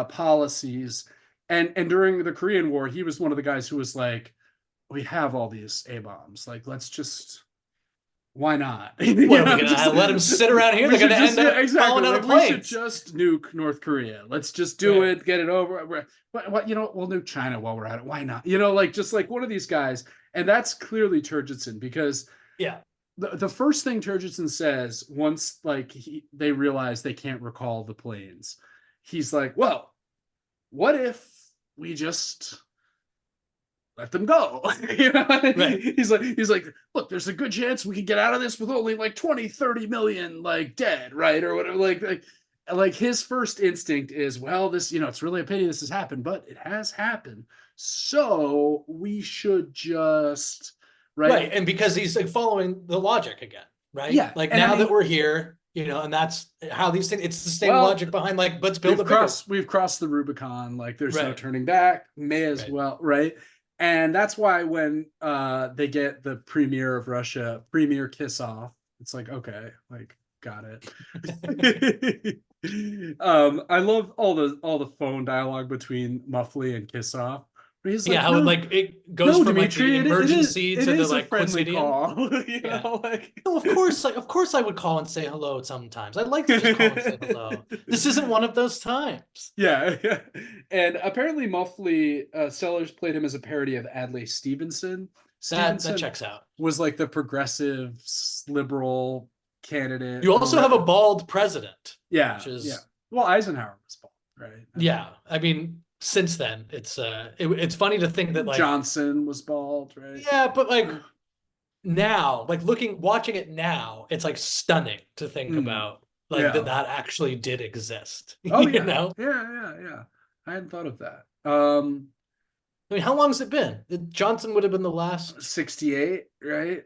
policies. And during the Korean War, he was one of the guys who was like, we have all these A bombs. Like, let's just why not? What are we gonna let them sit around here? They're gonna end up exactly. falling out Like of we should planes. just nuke North Korea. Let's just do Right. it, get it over. What we'll nuke China while we're at it. Why not? Like just like one of these guys, and that's clearly Turgidson because Yeah. the first thing Turgidson says once like they realize they can't recall the planes, he's like, well, what if we just let them go. Right. He's like, look, there's a good chance we can get out of this with only like 20, 30 million like dead, right? Or whatever. Like his first instinct is, well, this, it's really a pity this has happened, but it has happened. So we should just Right. right. And because he's like following the logic again, right? Yeah. Like And I now that mean, we're here, and that's how these things, it's the same well, logic behind like, let's build a bigger. we've crossed the Rubicon, like there's no Right. turning back, may as Right. well, right? And that's why when they get the premiere of Russia, premiere kiss off, it's like, okay, like got it. I love all the phone dialogue between Muffley and Kiss Off. He's Yeah, like, how it no, like it goes no, from like the Dimitri, emergency it to the is a like friendly quotidian. call. Yeah. Like No, of course I would call and say hello sometimes. I'd like to just call and say hello. This isn't one of those times. Yeah. And apparently Muffley Sellers played him as a parody of Adlai Stevenson. That Stevenson checks out. was like the progressive liberal candidate You who also have a bald president, yeah, which is yeah. Well, Eisenhower was bald, right? yeah. I mean, since then, it's funny to think that like Johnson was bald, right? yeah, but like now, like watching it now, it's like stunning to think about like Yeah. that actually did exist. Oh You yeah. know? Yeah. I hadn't thought of that. I mean, how long has it been? Johnson would have been the last. 68, right?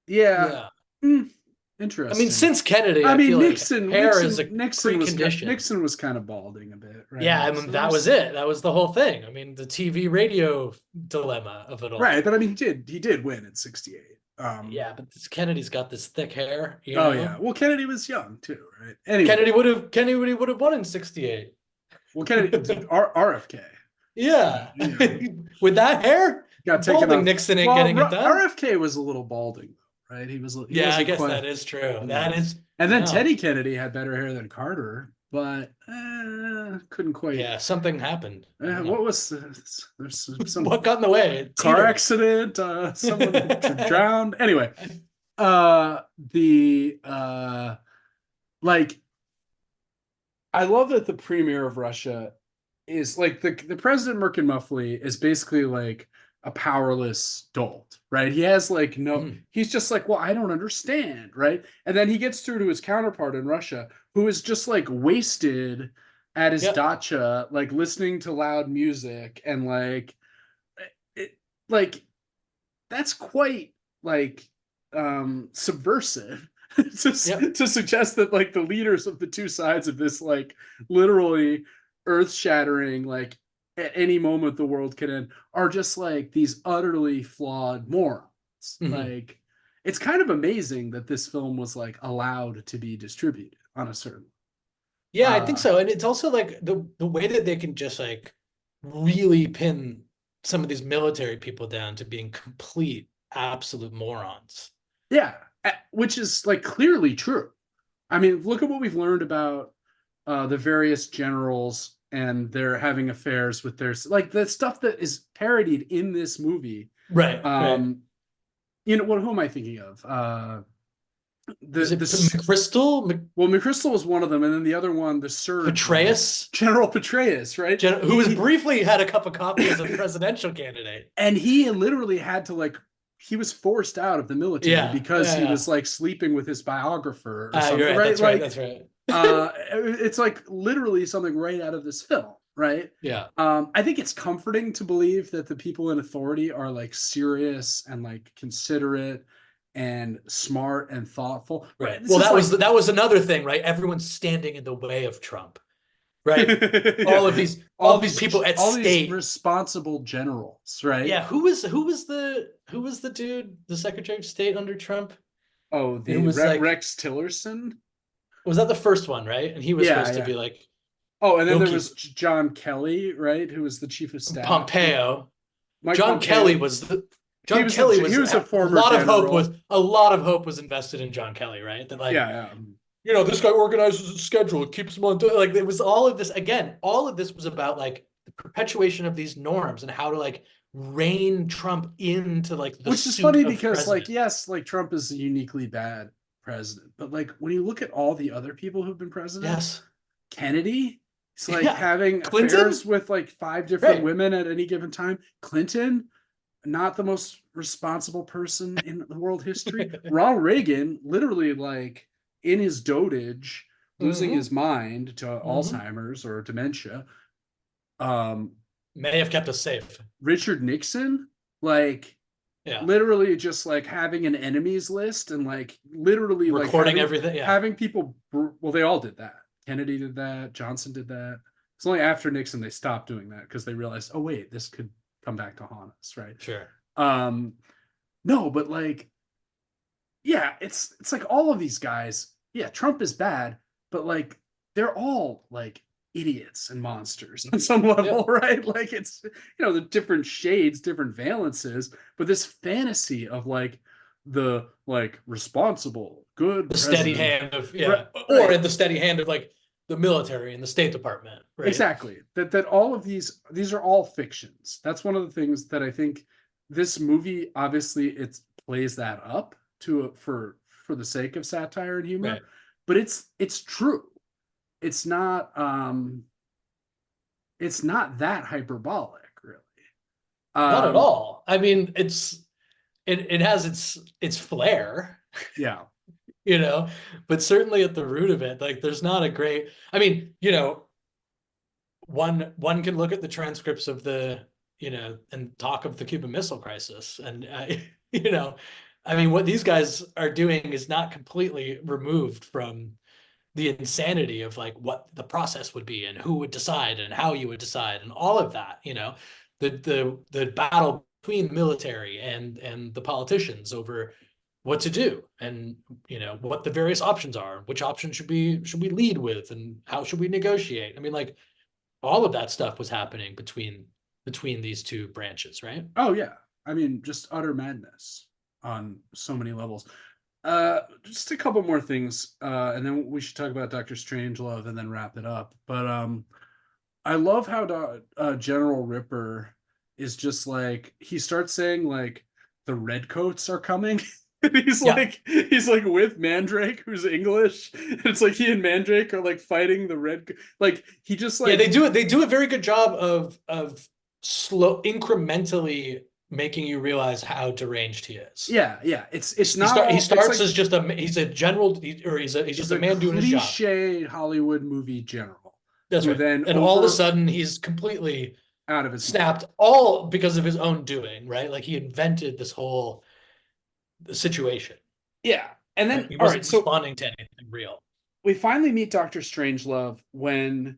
Yeah. Yeah. I Interesting. mean, since Kennedy, I I mean feel like hair is a precondition. Nixon was kind of balding a bit, right? Yeah, I mean, that was it. That was the whole thing. I mean, the TV radio dilemma of it all. Right, but I mean, he did win in 68. Yeah, but Kennedy's got this thick hair. Oh yeah. Well, Kennedy was young too, right? Anyway, Kennedy would have won in 68. well, Kennedy RFK. Yeah. With that hair, Got taken balding off. Nixon ain't getting it done. RFK was a little balding, right? He Yeah, I guess that is true. That is. And then Teddy Kennedy had better hair than Carter, but couldn't quite. Yeah, something happened. What was there's some what got in the way? car accident? Someone drowned. Anyway, like I love that the premier of Russia is like the president Merkin Muffley is basically like a powerless dolt, right? He has like he's just like, well, I don't understand, right? And then he gets through to his counterpart in Russia, who is just like wasted at his dacha, like listening to loud music and like like that's quite like subversive Yep. to suggest that like the leaders of the two sides of this like literally earth-shattering like at any moment the world can end are just like these utterly flawed morons. Mhm. Like it's kind of amazing that this film was like allowed to be distributed on a certain Yeah, I think uh so. And it's also like the way that they can just like really pin some of these military people down to being complete absolute morons. yeah, which is like clearly true. I mean, look at what we've learned about the various generals and they're having affairs with their like the stuff that is parodied in this movie. Right, right. Um, what who am I thinking of? Is it The McChrystal? well, McChrystal was one of them, and then the other one, the Surge one, Petraeus? General Petraeus, right? Who was briefly had a cup of coffee as a presidential candidate. And he literally had to like he was forced out of the military Yeah, because yeah, he was yeah. like sleeping with his biographer or You're something, right. right? That's right. Like That's right. it's like literally something right out of this film, right? Yeah. I think it's comforting to believe that the people in authority are like serious and like considerate and smart and thoughtful, right? Right. This Well, is like that was another thing, right? Everyone's standing in the way of Trump, right? yeah, All these people at all these state. responsible generals, right? Yeah, who was the dude, the Secretary of State under Trump? Oh, Who the was like, Rex Tillerson. was that the first one, right? And he was Yeah, supposed to yeah. be like, Oh, and then he'll there keep was John Kelly, right, who was the chief of staff. Pompeo. Mike Pompeo. He John was Kelly he was was a a former general. lot of hope was invested in John Kelly, right? That like, Yeah, this guy organizes his schedule, keeps him on like it was all of this again, all of this was about like the perpetuation of these norms and how to like rein Trump into like the which is suit funny of because like president. yes, like Trump is a uniquely bad president, but like when you look at all the other people who've been president, Yes. Kennedy, he's like Yeah. having Clinton? affairs with like five different Right. women at any given time. Clinton, not the most responsible person in the world history. Ronald Reagan, literally like in his dotage, losing Mm-hmm. his mind to Mm-hmm. Alzheimer's or dementia. Um, May have kept us safe. Richard Nixon, like Yeah. literally just like having an enemies list and like literally like Recording everything. Yeah. having people well they all did that. Kennedy did that, Johnson did that. It's only after Nixon they stopped doing that because they realized, oh wait, this could come back to haunt us, right? Sure. um no, but like yeah, it's like all of these guys, yeah, Trump is bad, but like they're all like idiots and monsters on some level, Yep. right? Like it's the different shades, different valences, but this fantasy of like the like responsible good The steady president, hand of right, yeah. Or right. in the steady hand of like the military and the State Department, right? Exactly, that all of these are all fictions. That's one of the things that I think this movie obviously it plays that up to for the sake of satire and humor, Right. but it's true. It's not it's not that hyperbolic really. Not at um all. I mean, it has its flair, yeah, you know, but certainly at the root of it, like there's not a great, I mean, one can look at the transcripts of the, and talk of the Cuban Missile Crisis. And, I mean, what these guys are doing is not completely removed from the insanity of like what the process would be and who would decide and how you would decide and all of that, the battle between the military and the politicians over what to do and what the various options are, which option should we lead with and how should we negotiate. I mean, like all of that stuff was happening between these two branches, right? oh yeah, I mean just utter madness on so many levels. Just a couple more things, and then we should talk about Dr. Strangelove and then wrap it up. But I love how General Ripper is just like he starts saying like the redcoats are coming. And Yeah. he's like with Mandrake, who's English. And it's like he and Mandrake are like fighting the red. Like he just Yeah, like they do a very good job of slow incrementally making you realize how deranged he is. yeah. It's not He all. It's starts like as just he's a general, or he's he's just a a man doing his job. cliche Hollywood movie general That's who right. then And all of a over sudden he's completely out of his mind. snapped all because of his own doing, right? Like he invented this whole situation, Yeah. And right? then, He all right, wasn't so responding to anything real. we finally meet Dr. Strangelove when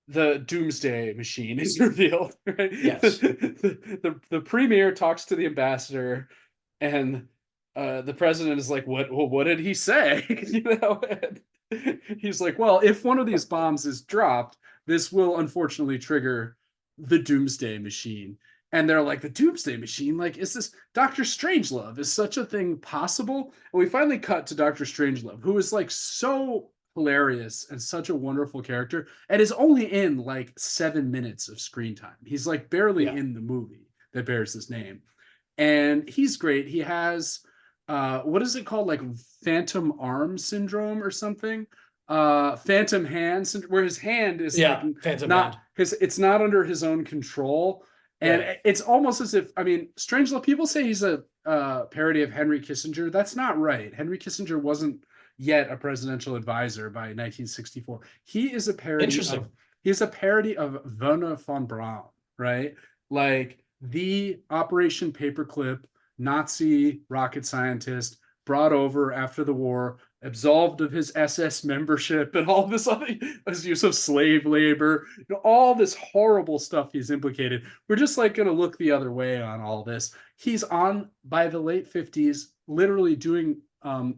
the doomsday machine is revealed, right? Yes. The premier talks to the ambassador, and the president is like, what did he say? And he's like, well, if one of these bombs is dropped, this will unfortunately trigger the doomsday machine. And they're like, the doomsday machine? Like, is this Dr. Strangelove? Is such a thing possible? And we finally cut to Dr. Strangelove, who is like so hilarious and such a wonderful character, and is only in like 7 minutes of screen time. He's like barely Yeah. in the movie that bears his name. And he's great. He has what is it called? Like phantom arm syndrome or something? Phantom hand syndrome, where his hand is like Yeah. Phantom not hand. his, it's not under his own control. And Right. it's almost as if, I mean, Strangelove, people say he's a parody of Henry Kissinger. That's not right. Henry Kissinger wasn't yet a presidential advisor by 1964. He is a parody of Interesting. he's a parody of Werner von Braun, right? Like the Operation Paperclip Nazi rocket scientist brought over after the war, absolved of his SS membership and all this other his use of slave labor, all this horrible stuff he's implicated. We're just like going to look the other way on all this. He's on by the late 50s, literally doing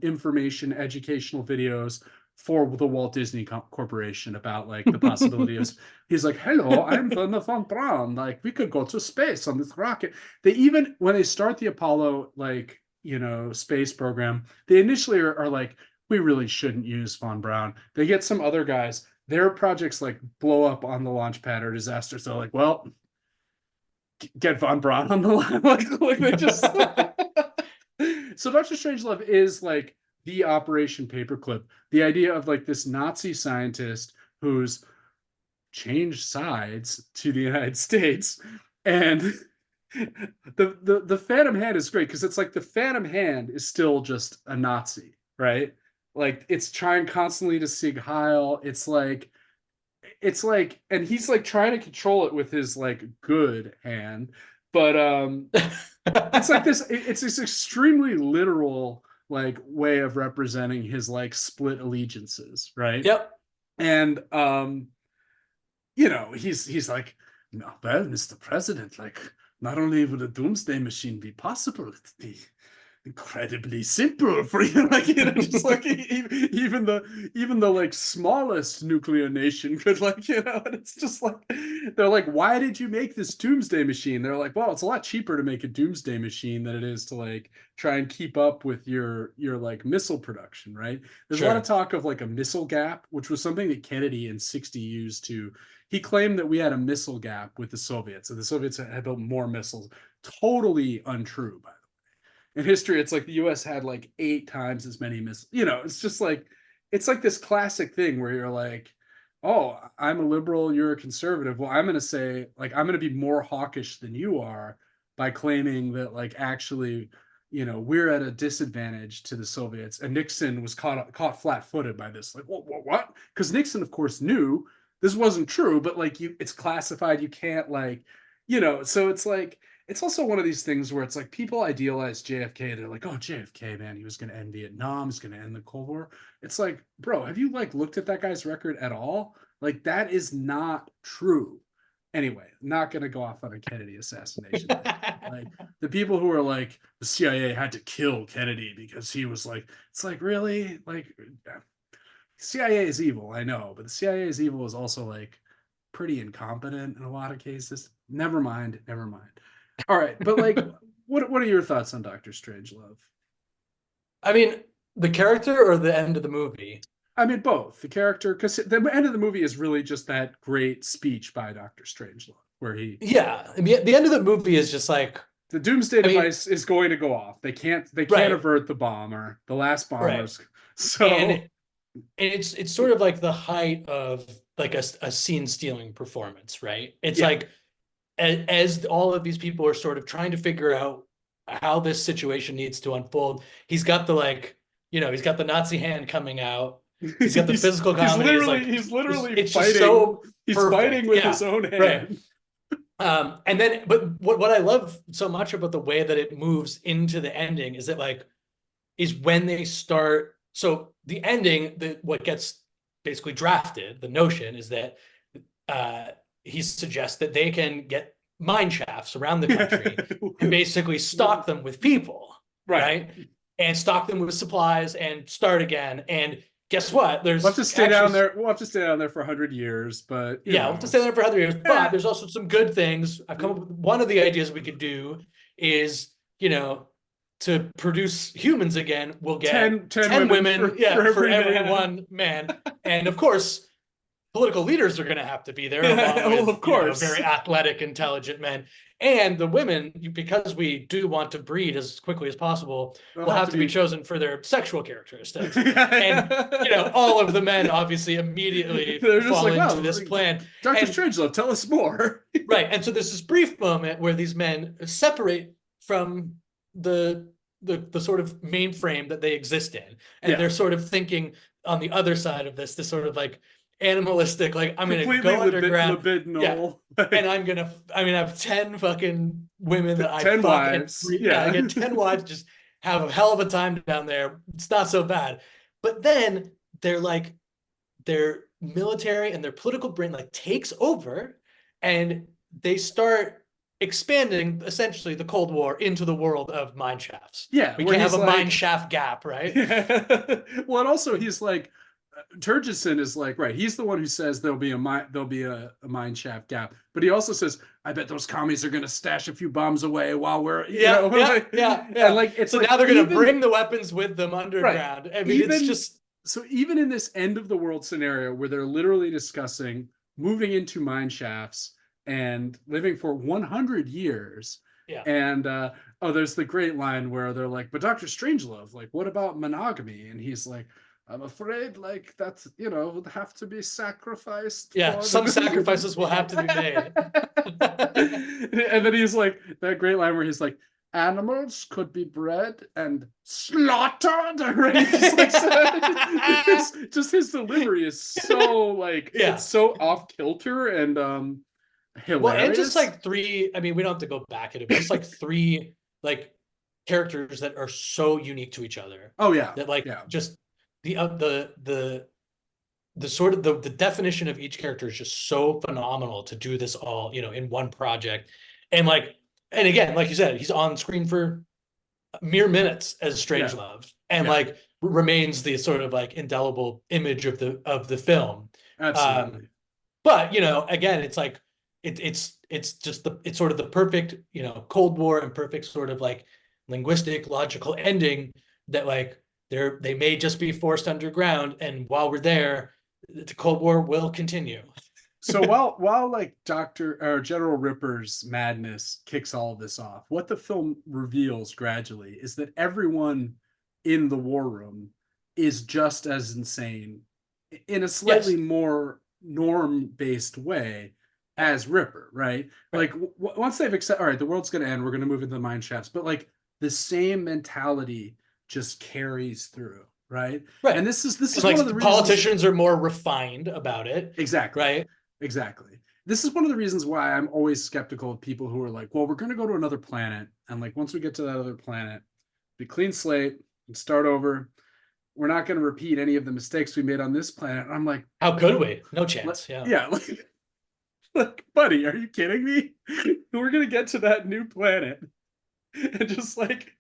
information educational videos for the Walt Disney Corporation about like the possibility of. He's like, hello, I'm Werner von Braun. Like, we could go to space on this rocket. They even, when they start the Apollo, like, space program, they initially are like, we really shouldn't use von Braun. They get some other guys. Their projects like blow up on the launch pad or disaster. So like, well, get von Braun on the line. like they just. So Dr. Strangelove is like the Operation Paperclip. The idea of like this Nazi scientist who's changed sides to the United States, and the Phantom Hand is great because it's like the Phantom Hand is still just a Nazi, right? Like it's trying constantly to Sieg Heil. It's like, and he's like trying to control it with his like good hand, but it's like this. It's this extremely literal like way of representing his like split allegiances, right? Yep. And he's like, no, well, Mr. President, like, not only would a doomsday machine be possible, it'd be incredibly simple for you, like, just like even the like smallest nuclear nation could, like, and it's just like they're like, why did you make this doomsday machine? They're like, well, it's a lot cheaper to make a doomsday machine than it is to like try and keep up with your like missile production, right? There's a lot of talk of like a missile gap, which was something that Kennedy in 60 used to. He claimed that we had a missile gap with the Soviets, and the Soviets had built more missiles. Totally untrue, by the way. In history, it's like the US had like 8 times as many missiles. It's just like, it's like this classic thing where you're like, oh, I'm a liberal, you're a conservative. Well, I'm going to say, like, I'm going to be more hawkish than you are by claiming that, like, actually, we're at a disadvantage to the Soviets. And Nixon was caught flat-footed by this. Like, what? Because Nixon, of course, knew this wasn't true, but like it's classified. You can't like, so it's like, it's also one of these things where it's like people idealize JFK. They're like, oh, JFK, man, he was going to end Vietnam. He's going to end the Cold War. It's like, bro, have you like looked at that guy's record at all? Like, that is not true. Anyway, not going to go off on a Kennedy assassination thing. Like, the people who are like, the CIA had to kill Kennedy because he was like, it's like, really? Like, CIA is evil, I know, but the CIA's evil is also like pretty incompetent in a lot of cases. Never mind. All right, but like, what are your thoughts on Doctor Strangelove? I mean, the character or the end of the movie? I mean, both the character, because the end of the movie is really just that great speech by Doctor Strangelove, where Yeah, I mean, the end of the movie is just like, the doomsday I mean, device is going to go off. They can't right, avert the bomber, the last right, bombers. So and it's sort of like the height of like a scene stealing performance, right? It's yeah, like as all of these people are sort of trying to figure out how this situation needs to unfold, he's got the like, he's got the Nazi hand coming out. He's got the physical comedy. He's literally it's fighting. just so He's perfect. fighting with Yeah, his own hand. right. And then, but what I love so much about the way that it moves into the ending is that like is when they start. So the ending, what gets basically drafted, the notion is that uh, he suggests that they can get mine shafts around the country and basically stock them with people, Right. right? And stock them with supplies and start again. And guess what? We'll have There's to stay down actually there. We'll have to stay down there for 100 years, but you yeah, we'll have to know, stay there for 100 years. But eh, there's also some good things. I've come up with one of the ideas we could do is, to produce humans again, we'll get 10 10 women women, for yeah, for every every man. one man. And of course, political leaders are going to have to be there along Well, with, of course. very athletic, intelligent men. And the women, because we do want to breed as quickly as possible, They'll will have have to to be be. chosen for their sexual characteristics. And, all of the men obviously immediately They're just fall like, into wow, this plan. Dr. And Strangelove, tell us more. right. And so there's this brief moment where these men separate from the sort of mainframe that they exist in. And Yeah, they're sort of thinking on the other side of this sort of like animalistic, like I'm gonna completely go underground. Yeah. libidinal. And I'm gonna have 10 fucking women that I 10 fuck and wives. yeah, I Yeah. get 10 wives, just have a hell of a time down there. It's not so bad. But then they're like their military and their political brain like takes over and they start expanding essentially the Cold War into the world of mine shafts. Yeah, We where can't have he's a mine like, shaft gap, right? yeah. Well, and also he's like, Turgison is like, right. He's the one who says there'll be a mine shaft gap, but he also says, I bet those commies are gonna stash a few bombs away while we're, Yeah, yeah, like, yeah, and yeah. like it's So like now they're gonna even bring the weapons with them right, underground. I mean, it's even just so, even in this end of the world scenario where they're literally discussing moving into mine shafts and living for 100 years, yeah. and oh, there's the great line where they're like, but Dr. Strangelove, like, what about monogamy? And he's like, I'm afraid like that's would have to be sacrificed Yeah, for some the. sacrifices will have to be made. And then he's like that great line where he's like, animals could be bred and slaughtered. Right? Just his delivery is so like Yeah. it's so off kilter and Well, and just hilarious. like three, I mean, we don't have to go back at it, but just like three like characters that are so unique to each other Oh yeah, that like yeah, just the sort of the definition of each character is just so phenomenal to do this all, in one project. And like, and again, like you said, he's on screen for mere minutes as yeah, Strangelove and yeah, like remains the sort of like indelible image of the film. Um, absolutely. but again, it's like it's just it's sort of the perfect, Cold War and perfect sort of like linguistic, logical ending that like they may just be forced underground, and while we're there, the Cold War will continue. So while like Doctor or General Ripper's madness kicks all of this off, what the film reveals gradually is that everyone in the war room is just as insane in a slightly Yes, more norm-based way as Ripper, right? right, Like once they've accepted, all right, the world's going to end, we're going to move into the mine shafts, but like the same mentality just carries through, right? And right. this And is one of the like reasons. politicians are more refined about it, Exactly. right? Exactly. This is one of the reasons why I'm always skeptical of people who are like, well, we're going to go to another planet. And like, once we get to that other planet, be clean slate and start over. We're not going to repeat any of the mistakes we made on this planet. And I'm like, How could we? No chance. Yeah. yeah, like, buddy, are you kidding me? We're going to get to that new planet and just like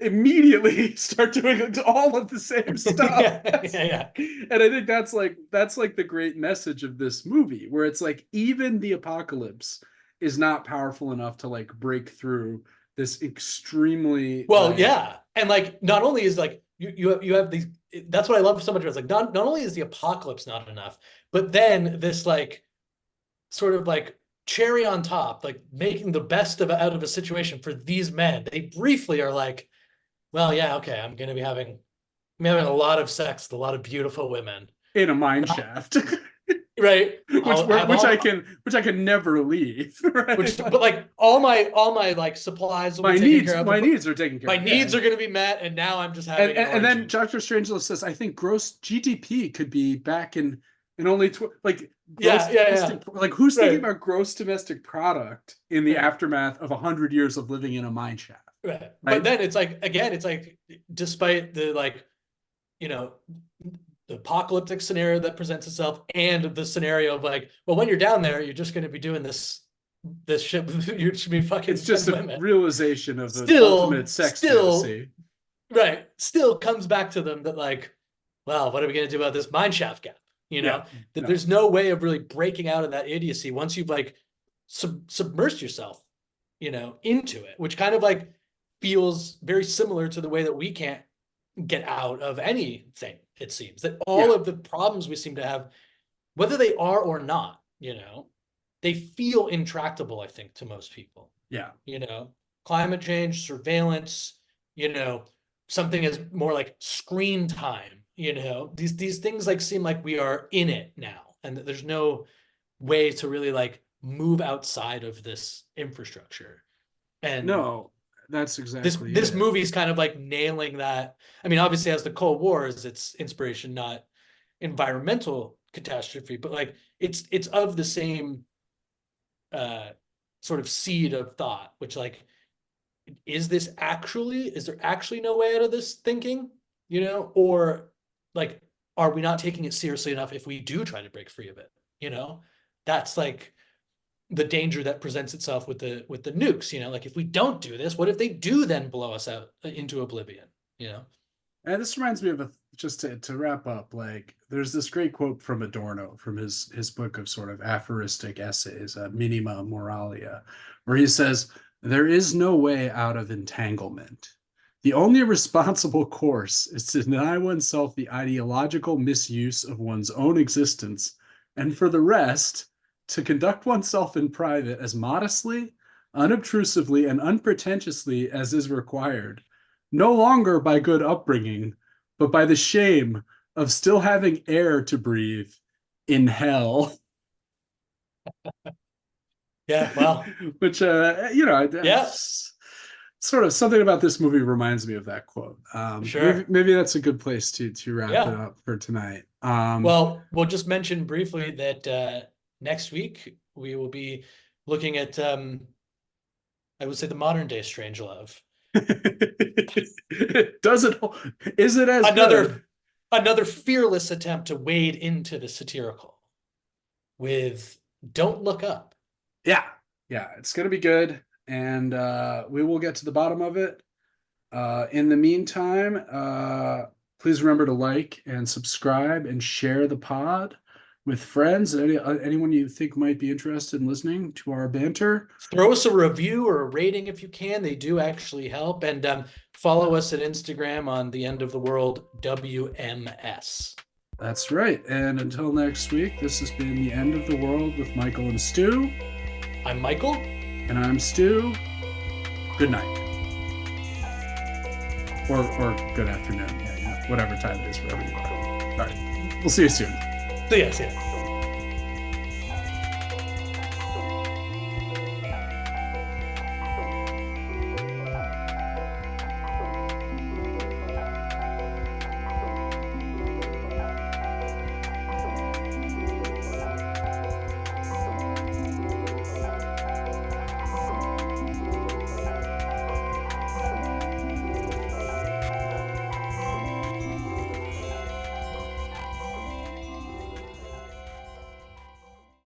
immediately start doing all of the same stuff. Yeah, yeah, And I think that's like the great message of this movie, where it's like even the apocalypse is not powerful enough to like break through this extremely well, like yeah. And like not only is like you have these, that's what I love so much. It's like not only is the apocalypse not enough, but then this like sort of like cherry on top, like making the best of out of a situation for these men. They briefly are like, well, yeah, okay, I'm having a lot of sex with a lot of beautiful women. in a mine Not shaft. right. which I'll have which I all can which I can never leave. Right? which but like all my like supplies will be My taken needs care of. my needs are taken care My of. Yeah. needs are gonna be met, and now I'm just and, having an and, and then orgy. Dr. Strangelove says, I think gross GDP could be back in and only like gross domestic, like who's thinking about gross domestic product in the aftermath of 100 years of living in a mine shaft? Right. But then it's like, again, it's like, despite the like, you know, the apocalyptic scenario that presents itself and the scenario of like, well, when you're down there, you're just going to be doing this shit. You should be fucking. It's just a women. realization of the ultimate sex fantasy. Right. Still comes back to them that like, well, what are we going to do about this mine shaft gap? You know, there's no way of really breaking out of that idiocy once you've like submersed yourself, you know, into it, which kind of like feels very similar to the way that we can't get out of anything. It seems that all of the problems we seem to have, whether they are or not, you know, they feel intractable, I think, to most people. Yeah. You know, climate change, surveillance, you know, something as more like screen time, you know, these things like seem like we are in it now, and that there's no way to really like move outside of this infrastructure. And no, that's exactly this movie's kind of like nailing that. I mean, obviously as the Cold War is its inspiration, not environmental catastrophe, but like it's of the same sort of seed of thought, which like, is there actually no way out of this thinking, you know, or like, are we not taking it seriously enough if we do try to break free of it? You know, that's like the danger that presents itself with the nukes, you know, like if we don't do this, what if they do then blow us out into oblivion, you know? And this reminds me of just to wrap up, like there's this great quote from Adorno from his book of sort of aphoristic essays, Minima Moralia, where he says, there is no way out of entanglement. The only responsible course is to deny oneself the ideological misuse of one's own existence, and for the rest, to conduct oneself in private as modestly, unobtrusively, and unpretentiously as is required, no longer by good upbringing, but by the shame of still having air to breathe in hell. Yeah, well, which you know, sort of something about this movie reminds me of that quote. Sure. Maybe that's a good place to wrap it up for tonight. Well, we'll just mention briefly that next week we will be looking at I would say the modern day Strangelove. Is it as another fearless attempt to wade into the satirical with Don't Look Up? Yeah, it's gonna be good, and we will get to the bottom of it. In the meantime, please remember to like and subscribe and share the pod with friends, anyone you think might be interested in listening to our banter. Throw us a review or a rating if you can. They do actually help. And follow us at Instagram on The End of the World WMS. That's right. And until next week, this has been The End of the World with Michael and Stu. I'm Michael. And I'm Stu. Good night. Or good afternoon. Yeah, whatever time it is, wherever you are. All right. We'll see you soon. See ya.